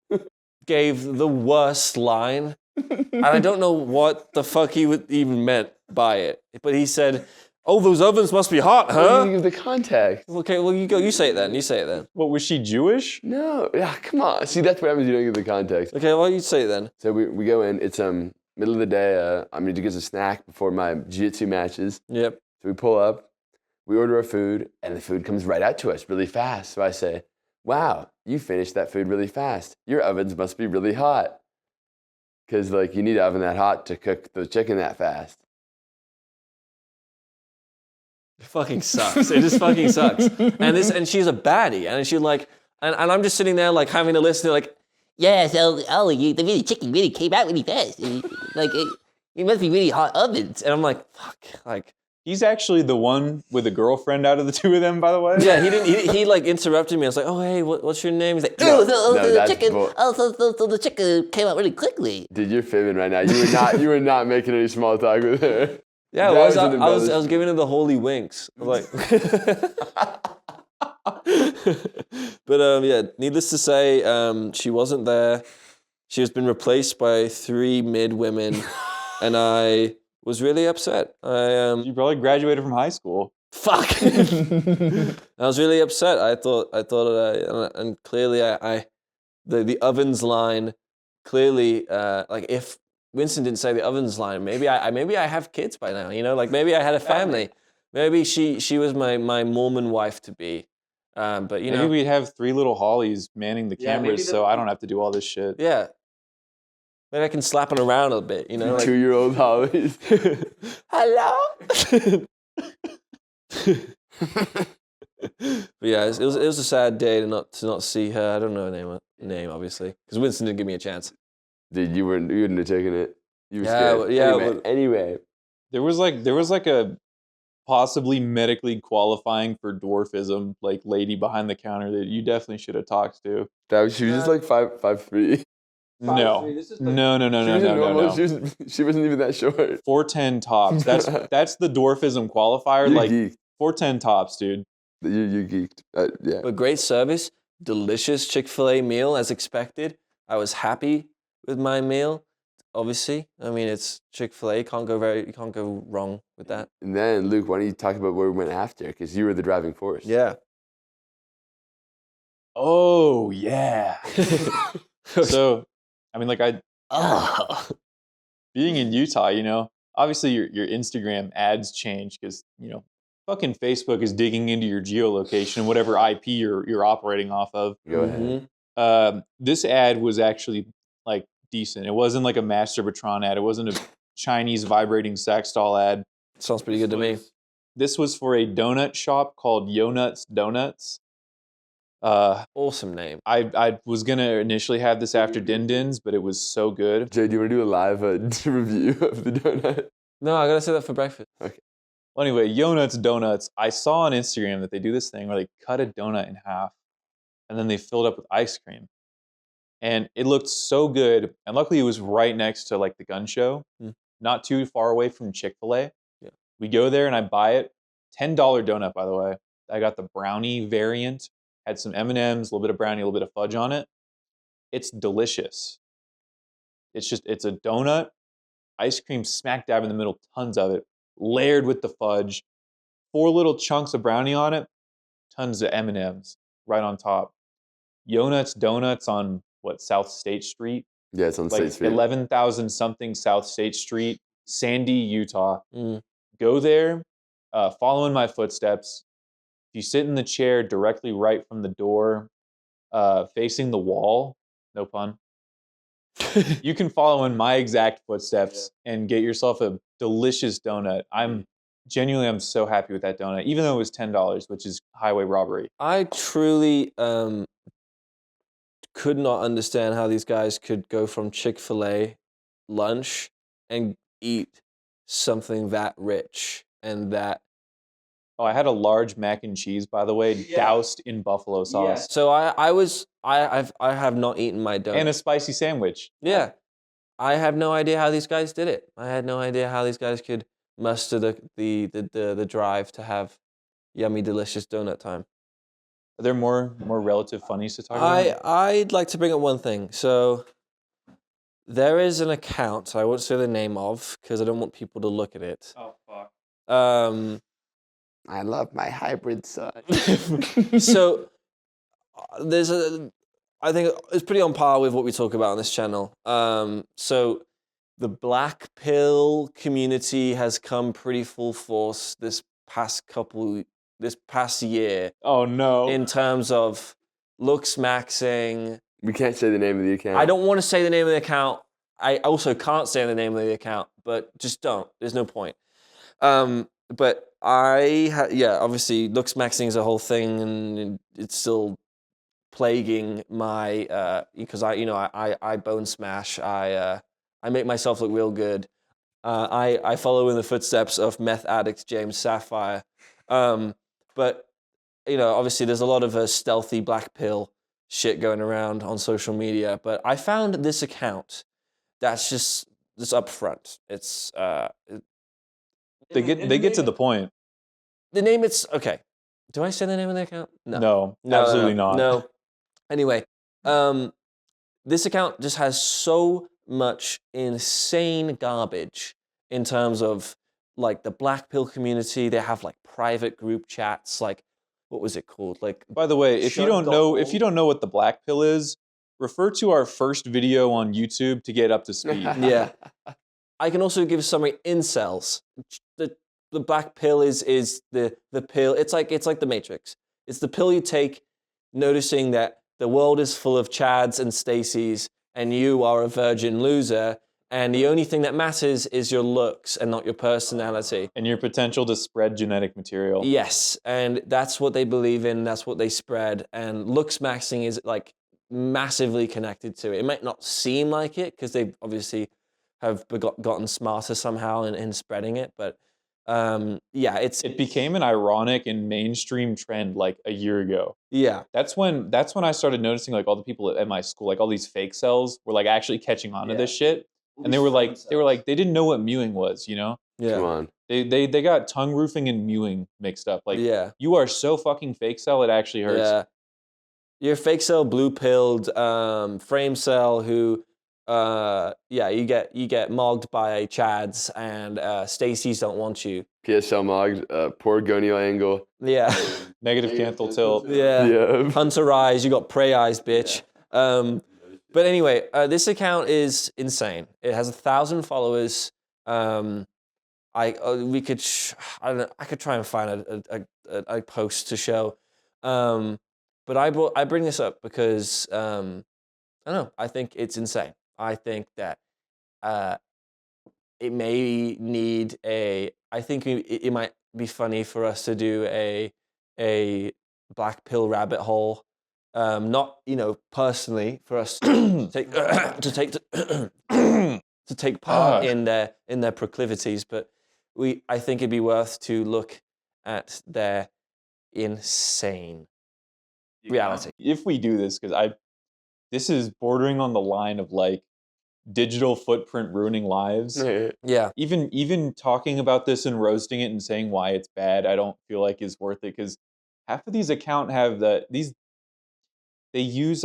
gave the worst line, and I don't know what the fuck he even meant by it, but he said, "Oh, those ovens must be hot, huh?" You give the context. Okay, well you go. You say it then. You say it then. What, was she Jewish? No, yeah, come on. See, that's what happens. You don't give the context. Okay, well you say it then. So we go in. It's middle of the day. I need to get a snack before my jiu-jitsu matches. Yep. So we pull up. We order our food, and the food comes right out to us really fast. So I say, "Wow, you finished that food really fast. Your ovens must be really hot, because like you need an oven that hot to cook the chicken that fast." It fucking sucks. It just fucking sucks. And she's a baddie, and she's like, and I'm just sitting there like having to listen to like, yeah, so the chicken really came out really fast. Like it must be really hot ovens, and I'm like, fuck, like. He's actually the one with a girlfriend out of the two of them, by the way. Yeah, he didn't. He like interrupted me. I was like, "Oh, hey, what's your name?" He's like, No, the chicken. bull- So the chicken came out really quickly." Dude, you're fibbing right now. You were not making any small talk with her. Yeah, That was an I was giving her the holy winks. I was like, but yeah. Needless to say, she wasn't there. She has been replaced by 3 mid women, and I was really upset. You probably graduated from high school. Fuck. I was really upset. I thought, and clearly, the ovens line, clearly, like if Winston didn't say the ovens line, maybe I have kids by now. You know, like maybe I had a family. Maybe she was my Mormon wife to be. But you Maybe know, we'd have 3 little Hollies manning the Yeah, maybe cameras, so I don't have to do all this shit. yeah. Maybe I can slap it around a bit. You know, like, 2-year-old Hollies. hello. But yeah, it was a sad day to not see her. I don't know her name obviously, because Winston didn't give me a chance. Dude, you wouldn't have taken it. You were Yeah, scared. well, yeah, Anyway. There was like a possibly medically qualifying for dwarfism, like lady behind the counter that you definitely should have talked to. She was just like 5'3". No. No. She wasn't even that short. 4'10" tops. That's the dwarfism qualifier. You Like geeked. 4'10" tops, dude. You geeked. Yeah. But great service, delicious Chick-fil-A meal as expected. I was happy with my meal. Obviously, I mean it's Chick-fil-A. You can't go wrong with that. And then Luke, why don't you talk about where we went after? Because you were the driving force. Yeah. Oh yeah. So, I mean, like being in Utah, you know, obviously your Instagram ads change because, you know, fucking Facebook is digging into your geolocation, whatever IP you're operating off of. Go ahead. This ad was actually like decent. It wasn't like a Masturbatron ad. It wasn't a Chinese vibrating sex doll ad. Sounds pretty good to me. This was for a donut shop called Yonuts Donuts. Awesome name. I was gonna initially have this after Din Din's, but it was so good. Jay, do you want to do a live review of the donut? No, I gotta say that for breakfast. Okay. Well, anyway, Yonuts Donuts. I saw on Instagram that they do this thing where they cut a donut in half and then they fill it up with ice cream. And it looked so good. And luckily it was right next to like the gun show, not too far away from Chick-fil-A. Yeah. We go there and I buy it. $10 donut, by the way. I got the brownie variant. Had some M&Ms, a little bit of brownie, a little bit of fudge on it. It's delicious. It's a donut, ice cream smack dab in the middle, tons of it, layered with the fudge, 4 little chunks of brownie on it, tons of M&Ms right on top. Yonuts Donuts on, South State Street? Yeah, it's on Like State Street. 11,000 something South State Street, Sandy, Utah. Mm. Go there, follow in my footsteps. if you sit in the chair directly right from the door, facing the wall, no pun, you can follow in my exact footsteps and get yourself a delicious donut. I'm so happy with that donut, even though it was $10, which is highway robbery. I truly could not understand how these guys could go from Chick-fil-A lunch and eat something that rich and that. Oh, I had a large mac and cheese, by the way, doused in buffalo sauce. So I have not eaten my donut. And a spicy sandwich. Yeah. I have no idea how these guys did it. I had no idea how these guys could muster the drive to have yummy, delicious donut time. Are there more relative funnies to talk about? I'd like to bring up one thing. So there is an account I won't say the name of because I don't want people to look at it. Oh fuck. I love my hybrid son. So I think it's pretty on par with what we talk about on this channel. So the black pill community has come pretty full force this past year. Oh no. In terms of looks maxing. We can't say the name of the account. I don't want to say the name of the account. I also can't say the name of the account, but just don't. There's no point. But obviously looks maxing is a whole thing, and it's still plaguing my because I bone smash. I make myself look real good. I follow in the footsteps of meth addict James Sapphire. But obviously there's a lot of stealthy black pill shit going around on social media. But I found this account that's just upfront. It's they get to the point. The name it's okay. Do I say the name of the account? No, absolutely not. No. Anyway, this account just has so much insane garbage in terms of like the black pill community. They have like private group chats, like what was it called? Like, by the way, if you don't know what the black pill is, refer to our first video on YouTube to get up to speed. Yeah. I can also give a summary. Incels. The black pill is the pill. It's like the Matrix. It's the pill you take, noticing that the world is full of Chads and Stacys, and you are a virgin loser, and the only thing that matters is your looks and not your personality. And your potential to spread genetic material. Yes, and that's what they believe in, that's what they spread, and looks maxing is like massively connected to it. It might not seem like it, because they obviously have gotten smarter somehow in spreading it, but it became an ironic and mainstream trend like a year ago. Yeah, that's when I started noticing like all the people at my school, like all these fake cells, were like actually catching on to this shit, and they were like they didn't know what mewing was, Yeah, come on. They got tongue roofing and mewing mixed up. Like, you are so fucking fake cell, it actually hurts. Yeah, you're fake cell, blue pilled, frame cell who. You get mogged by Chads, and Stacys don't want you. PSL mogged, poor gonial angle. Yeah. Negative canthal tilt. Yeah. Hunter eyes, you got prey eyes, bitch. But anyway, this account is insane. It has 1,000 followers. I could try and find a post to show. But I bring this up because I don't know. I think it's insane. I think that it may need I think it might be funny for us to do a black pill rabbit hole. Not personally for us to take part in their proclivities, but I think it'd be worth to look at their insane reality. If we do this, because this is bordering on the line of like digital footprint ruining lives. Yeah. Even talking about this and roasting it and saying why it's bad, I don't feel like is worth it, because half of these accounts have they use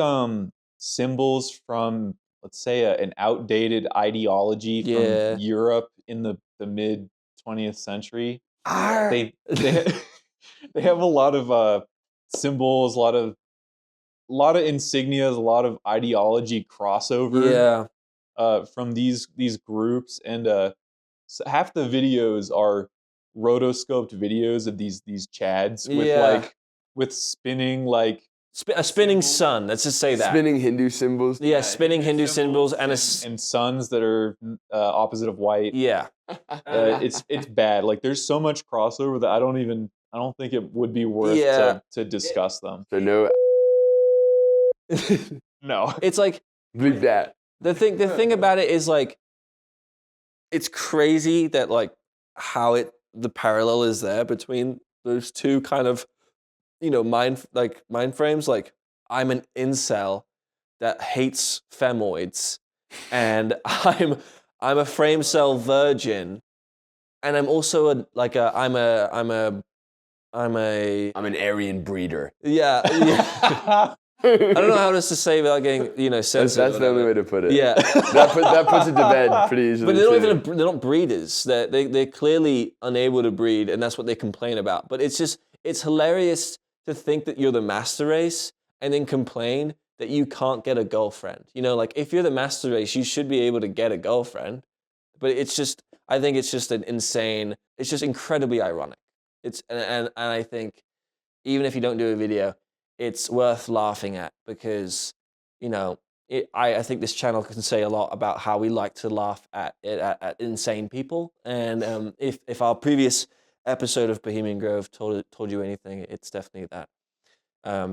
symbols from, let's say, an outdated ideology from Europe in the mid 20th century. They have a lot of symbols, a lot of insignias, a lot of ideology crossover. From these groups, and half the videos are rotoscoped videos of these Chads with like with spinning like A spinning sun. Let's just say that. Spinning Hindu symbols. Yeah, spinning Hindu symbols and and suns that are opposite of white. yeah. It's bad. Like there's so much crossover that I don't think it would be worth Yeah. to discuss them. So no, No. It's like bleep that. the thing about it is like it's crazy that like how the parallel is there between those two kind of mind frames. Like I'm an incel that hates femoids, and I'm a frame cell virgin, and I'm also I'm an Aryan breeder. yeah. I don't know how else to say without getting censored. That's the only way to put it. Yeah. that puts it to bed pretty easily. But they're not breeders. They're clearly unable to breed, and that's what they complain about. But it's hilarious to think that you're the master race and then complain that you can't get a girlfriend. Like if you're the master race, you should be able to get a girlfriend. But I think it's just it's just incredibly ironic. And I think even if you don't do a video, it's worth laughing at because, I think this channel can say a lot about how we like to laugh at insane people. And if our previous episode of Bohemian Grove told you anything, it's definitely that.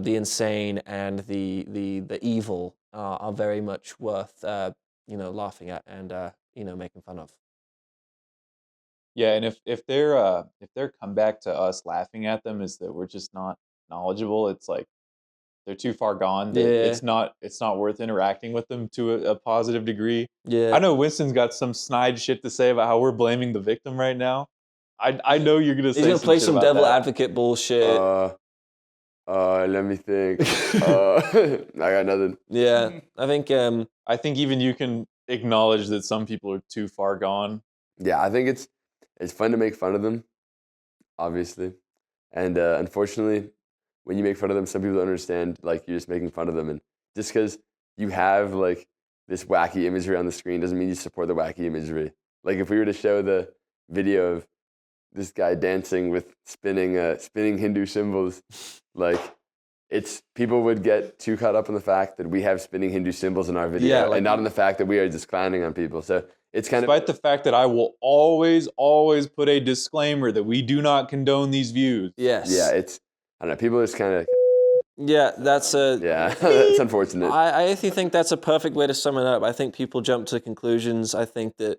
The insane and the evil are very much worth laughing at and making fun of. Yeah, and if their comeback to us laughing at them is that we're just not knowledgeable, it's like they're too far gone. Yeah. It's not worth interacting with them to a positive degree. Yeah, I know Winston's got some snide shit to say about how we're blaming the victim right now. I know you're gonna say he's gonna play shit some about devil that. advocate bullshit. Let me think. I got nothing. Yeah, I think I think even you can acknowledge that some people are too far gone. Yeah, I think it's fun to make fun of them, obviously, and unfortunately, when you make fun of them, some people don't understand. Like you're just making fun of them, and just because you have like this wacky imagery on the screen doesn't mean you support the wacky imagery. Like if we were to show the video of this guy dancing with spinning Hindu symbols, like people would get too caught up in the fact that we have spinning Hindu symbols in our video, and not in the fact that we are just clowning on people. So it's kind despite the fact that I will always put a disclaimer that we do not condone these views. yes. Yeah, I don't know. People just kind of Yeah, that's a yeah. It's unfortunate. I actually think that's a perfect way to sum it up. I think people jump to conclusions. I think that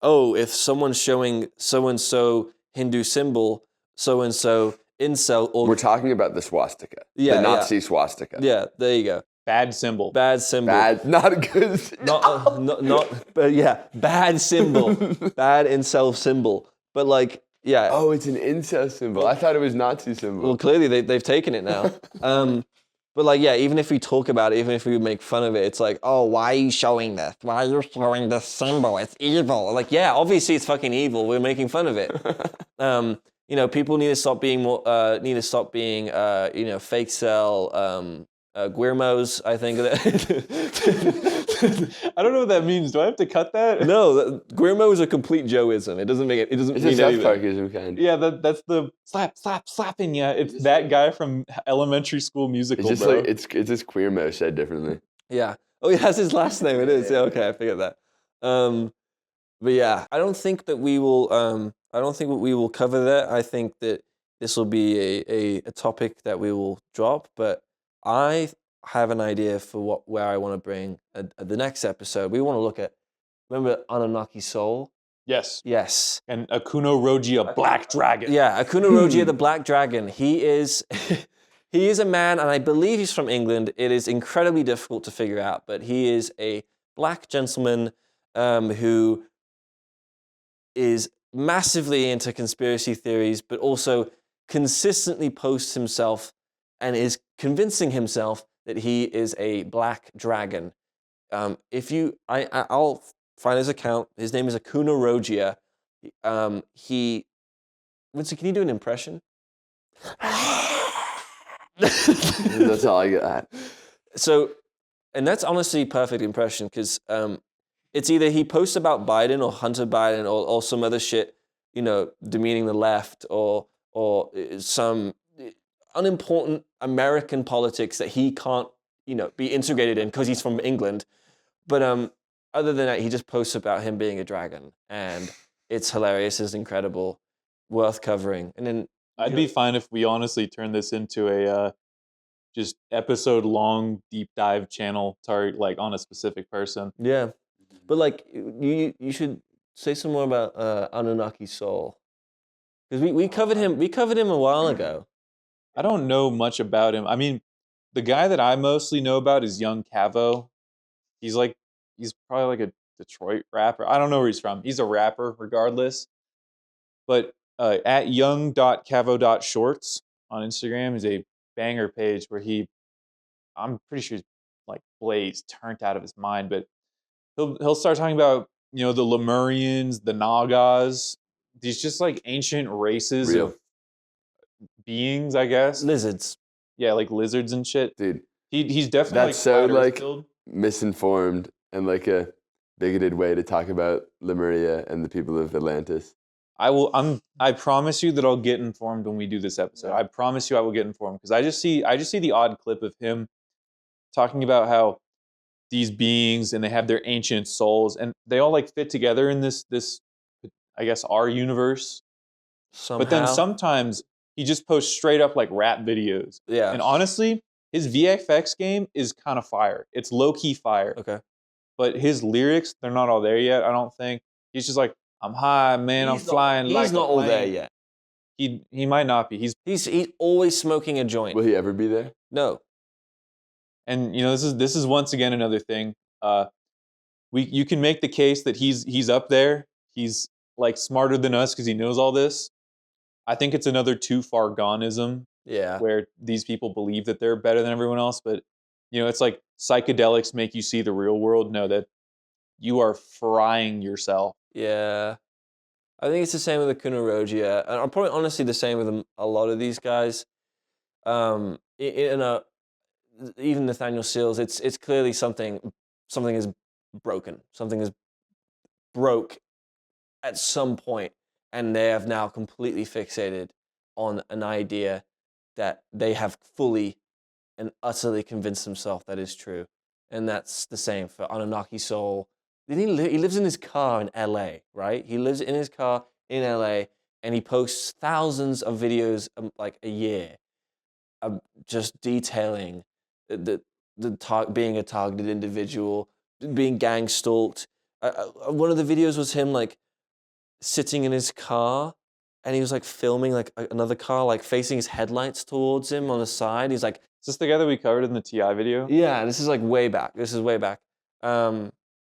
if someone's showing so and so Hindu symbol, so and so incel, or We're talking about the swastika, Yeah, the Nazi swastika. yeah, there you go. Bad symbol. Bad symbol. Bad, not a good. But yeah, bad symbol. Bad incel symbol. But like, yeah. Oh, it's an incel symbol. I thought it was Nazi symbol. Well, clearly they've taken it now. But like, yeah, even if we talk about it, even if we make fun of it, it's like, oh, why are you showing this? Why are you showing this symbol? It's evil. Like, yeah, obviously it's fucking evil. We're making fun of it. People need to stop being fake cell, guirmos, I think. I don't know what that means. Do I have to cut that? No, guirmo is a complete Joeism. It doesn't make it. It doesn't It's mean a South anything. Parkism kind. Yeah, that's the slapping ya. It's that guy from elementary school musical, It's just bro. like it's just queer mo said differently. Yeah. Oh, yeah, that's his last name. It is. Yeah. Okay, I figured that. But yeah, I don't think that we will. I don't think we will cover that. I think that this will be a topic that we will drop. But I have an idea for where I want to bring the next episode. We want to look at. Remember Anunnaki Soul? Yes. Yes. And Akuno Roji, a black dragon. Yeah, Akuno Roji, the Black Dragon. He is a man, and I believe he's from England. It is incredibly difficult to figure out, but he is a black gentleman who is massively into conspiracy theories, but also consistently posts himself and is convincing himself that he is a black dragon. I'll find his account. His name is Akuno Rogia. Winston, can you do an impression? That's all I got. So, and that's honestly a perfect impression because it's either he posts about Biden or Hunter Biden or some other shit, demeaning the left or some unimportant American politics that he can't, be integrated in because he's from England. But other than that, he just posts about him being a dragon, and it's hilarious, it's incredible, worth covering. And then I'd be fine if we honestly turned this into a just episode long deep dive channel like on a specific person. yeah, but like you should say some more about Anunnaki Soul, because we covered him a while ago. I don't know much about him. I mean, the guy that I mostly know about is Young Cavo. He's probably like a Detroit rapper. I don't know where he's from. He's a rapper regardless. But at young.cavo.shorts on Instagram is a banger page where I'm pretty sure he's like blazed, turned out of his mind, but he'll start talking about, the Lemurians, the Nagas, these just like ancient races Real. of beings, I guess. Lizards. Yeah, like lizards and shit. Dude, He's definitely that's so flat Earth like build. misinformed and like a bigoted way to talk about Lemuria and the people of Atlantis. I promise you that I'll get informed when we do this episode. I promise you I will get informed, because I just see the odd clip of him talking about how these beings, and they have their ancient souls, and they all like fit together in this I guess our universe. Somehow. But then sometimes he just posts straight up like rap videos. Yeah. And honestly, his VFX game is kind of fire. It's low key fire. Okay. But his lyrics, they're not all there yet, I don't think. He's just like, I'm high, man, I'm flying like He's not a all there plane. yet. He might not be. He's always smoking a joint. Will he ever be there? No. And this is once again another thing. You can make the case that he's up there. He's like smarter than us because he knows all this. I think it's another too far goneism, Yeah. where these people believe that they're better than everyone else. But it's like psychedelics make you see the real world. No, that you are frying yourself. Yeah. I think it's the same with the Kunarogia. And I'm probably honestly the same with a lot of these guys. Even Nathaniel Seals, it's clearly something is broken. Something is broke at some point, and they have now completely fixated on an idea that they have fully and utterly convinced themselves that is true. And that's the same for Anunnaki Soul. He lives in his car in LA, right? He lives in his car in LA, and he posts thousands of videos like a year, just detailing being a targeted individual, being gang stalked. One of the videos was him like sitting in his car, and he was like filming like another car, like facing his headlights towards him on the side. He's like, Is this the guy that we covered in the TI video? yeah, this is like way back.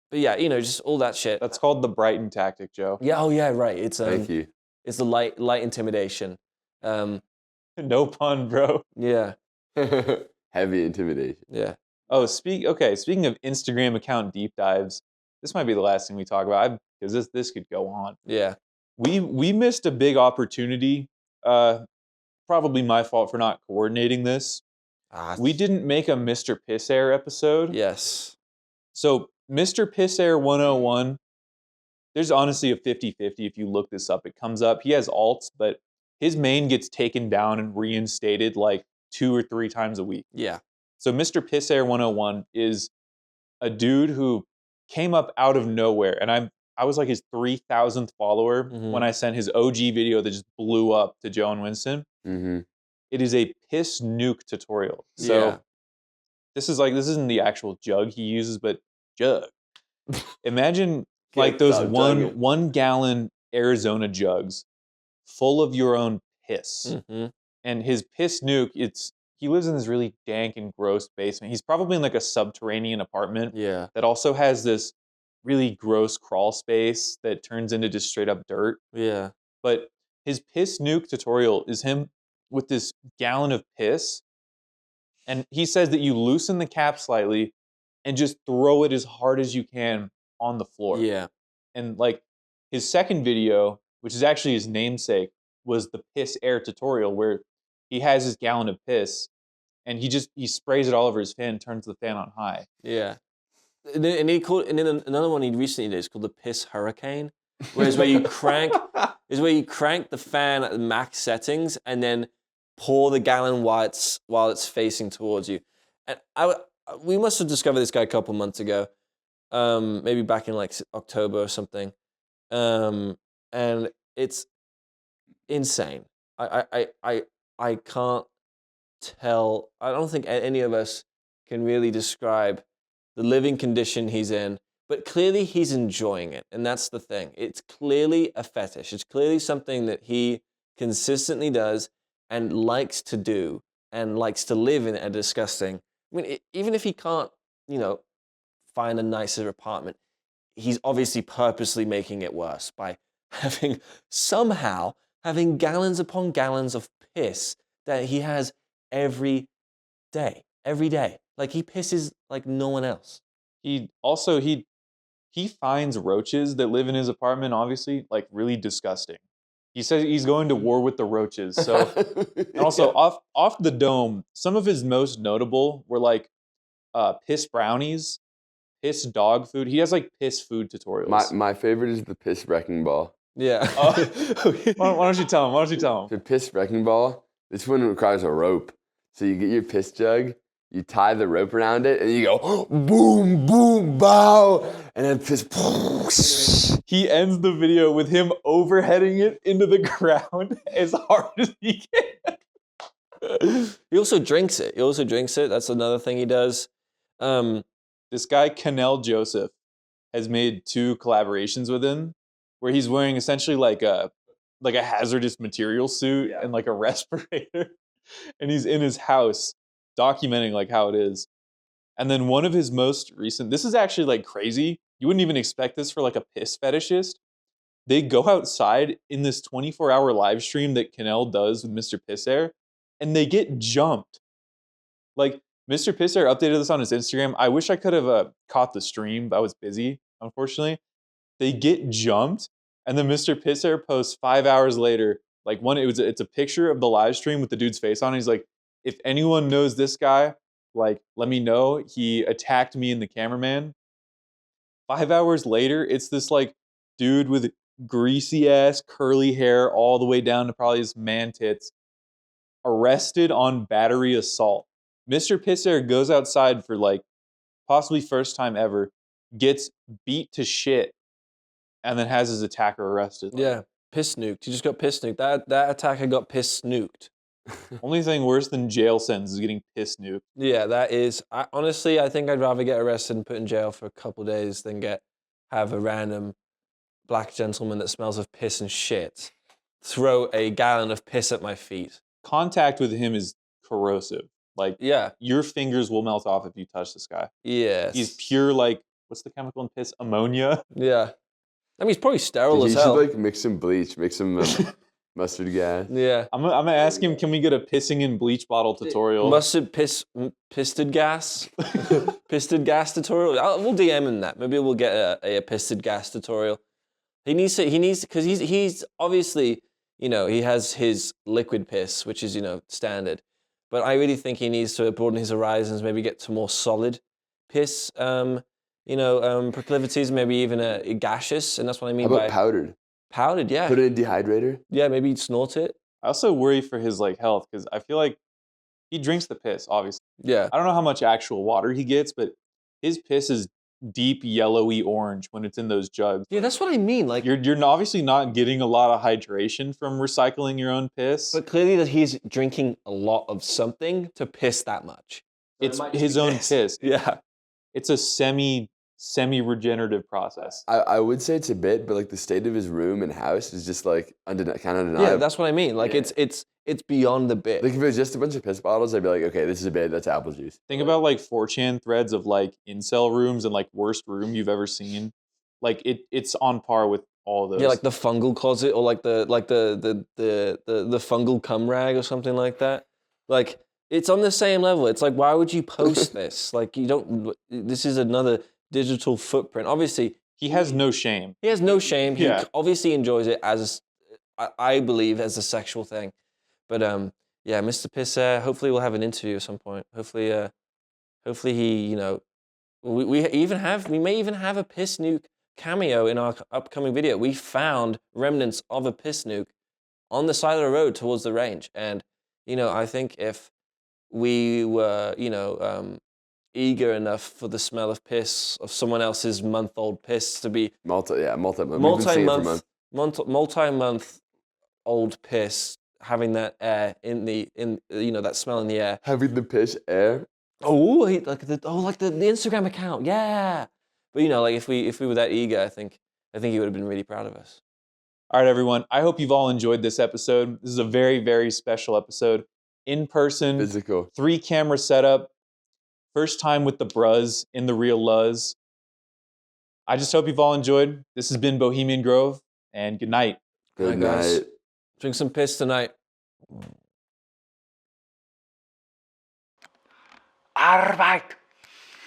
But yeah, just all that shit. That's called the Brighton tactic, Joe. Yeah, oh yeah, right. It's Thank you. It's the light intimidation. No pun, bro. Yeah. Heavy intimidation. Yeah. Oh, speaking of Instagram account deep dives, this might be the last thing we talk about, because this could go on. Yeah. We missed a big opportunity. Probably my fault for not coordinating this. We didn't make a Mr. Piss Air episode. Yes. So Mr. Piss Air 101, there's honestly a 50-50 if you look this up. It comes up. He has alts, but his main gets taken down and reinstated like 2 or 3 times a week. Yeah. So Mr. Piss Air 101 is a dude who came up out of nowhere, and I was like his 3,000th follower when I sent his OG video that just blew up to Joe and Winston. Mm-hmm. It is a piss nuke tutorial. So this isn't the actual jug he uses, but jug. Imagine like those Stop 1 gallon Arizona jugs full of your own piss. Mm-hmm. And his piss nuke, he lives in this really dank and gross basement. He's probably in like a subterranean apartment Yeah. that also has this really gross crawl space that turns into just straight up dirt. Yeah. But his piss nuke tutorial is him with this gallon of piss. And he says that you loosen the cap slightly and just throw it as hard as you can on the floor. Yeah. And like his second video, which is actually his namesake, was the piss air tutorial, where he has his gallon of piss and he sprays it all over his fan, turns the fan on high. Yeah. And then another one he recently did is called the Piss Hurricane, where you crank the fan at the max settings, and then pour the gallon while it's facing towards you. And we must have discovered this guy a couple months ago, maybe back in like October or something. And it's insane. I can't tell. I don't think any of us can really describe the living condition he's in, but clearly he's enjoying it. And that's the thing. It's clearly a fetish. It's clearly something that he consistently does and likes to do and likes to live in a disgusting. I mean, even if he can't, find a nicer apartment, he's obviously purposely making it worse by somehow having gallons upon gallons of piss that he has every day. Like he pisses like no one else. He finds roaches that live in his apartment, obviously, like really disgusting. He says he's going to war with the roaches. So, and also off the dome, some of his most notable were like piss brownies, piss dog food. He has like piss food tutorials. My favorite is the piss wrecking ball. Yeah. Why don't you tell him? The piss wrecking ball, this one requires a rope. So you get your piss jug, you tie the rope around it, and you go boom, boom, bow, and then piss. He ends the video with him overheading it into the ground as hard as he can. He also drinks it. That's another thing he does. This guy, Canel Joseph, has made 2 collaborations with him where he's wearing essentially like a hazardous material suit and like a respirator. And he's in his house documenting like how it is. And then one of his most recent, this is actually like crazy. You wouldn't even expect this for like a piss fetishist. They go outside in this 24-hour live stream that Canel does with Mr. Pissair, and they get jumped. Like, Mr. Pissair updated this on his Instagram. I wish I could have caught the stream, but I was busy, unfortunately. They get jumped, and then Mr. Pissair posts 5 hours later, like it's a picture of the live stream with the dude's face on it. He's like, if anyone knows this guy, like, let me know. He attacked me and the cameraman. 5 hours later, it's this like dude with greasy ass curly hair all the way down to probably his man tits, arrested on battery assault. Mr. Pissair goes outside for like possibly first time ever, gets beat to shit, and then has his attacker arrested. Yeah, piss nuked. He just got piss nuked. That attacker got piss nuked. Only thing worse than jail sentence is getting piss nuked. Yeah, that is. Honestly, I think I'd rather get arrested and put in jail for a couple of days than have a random black gentleman that smells of piss and shit throw a gallon of piss at my feet. Contact with him is corrosive. Like, yeah, your fingers will melt off if you touch this guy. Yes. He's pure, like, what's the chemical in piss? Ammonia? Yeah. I mean, he's probably sterile as You hell. should, like, mix some bleach, mix some mustard gas. Yeah. I'm gonna ask him, can we get a pissing in bleach bottle tutorial? Pisted gas? Pisted gas tutorial? We'll DM him that. Maybe we'll get a pisted gas tutorial. He needs, because he's obviously, he has his liquid piss, which is, standard. But I really think he needs to broaden his horizons, maybe get to more solid piss, proclivities, maybe even a gaseous, and that's what I mean How about by powdered? Powdered, yeah. Put it in a dehydrator? Yeah, maybe he'd snort it. I also worry for his like health because I feel like he drinks the piss, obviously. Yeah. I don't know how much actual water he gets, but his piss is deep yellowy orange when it's in those jugs. Yeah, that's what I mean. Like you're obviously not getting a lot of hydration from recycling your own piss. But clearly that he's drinking a lot of something to piss that much. It's his own piss. Yeah. It's a semi-regenerative process. I would say it's a bit, but like the state of his room and house is just like kind of undeniable. Yeah, that's what I mean. Like it's beyond the bit. Like if it was just a bunch of piss bottles, I'd be like, okay, this is a bit, that's apple juice. Think about like 4chan threads of like incel rooms and like worst room you've ever seen. Like it's on par with all of those. Yeah, like the fungal closet or like the fungal cum rag or something like that. Like it's on the same level. It's like, why would you post this? Like this is another digital footprint. Obviously, he has no shame. He has no shame. Yeah. He obviously enjoys it I believe, as a sexual thing. But yeah, Mr. Pissair, hopefully we'll have an interview at some point. Hopefully he, we may even have a piss nuke cameo in our upcoming video. We found remnants of a piss nuke on the side of the road towards the range, and I think if we were, eager enough for the smell of piss of someone else's month-old piss to be multi-month. We've been seeing it for months. multi-month old piss, having that air that smell in the air. Having the piss air. Oh, like the Instagram account, yeah. But if we were that eager, I think he would have been really proud of us. All right, everyone. I hope you've all enjoyed this episode. This is a very, very special episode. In person, Physical. 3-camera setup. First time with the bruz in the real Luz. I just hope you've all enjoyed. This has been Bohemian Grove, and good night. Good guys. night. Drink some piss tonight. Arbeit.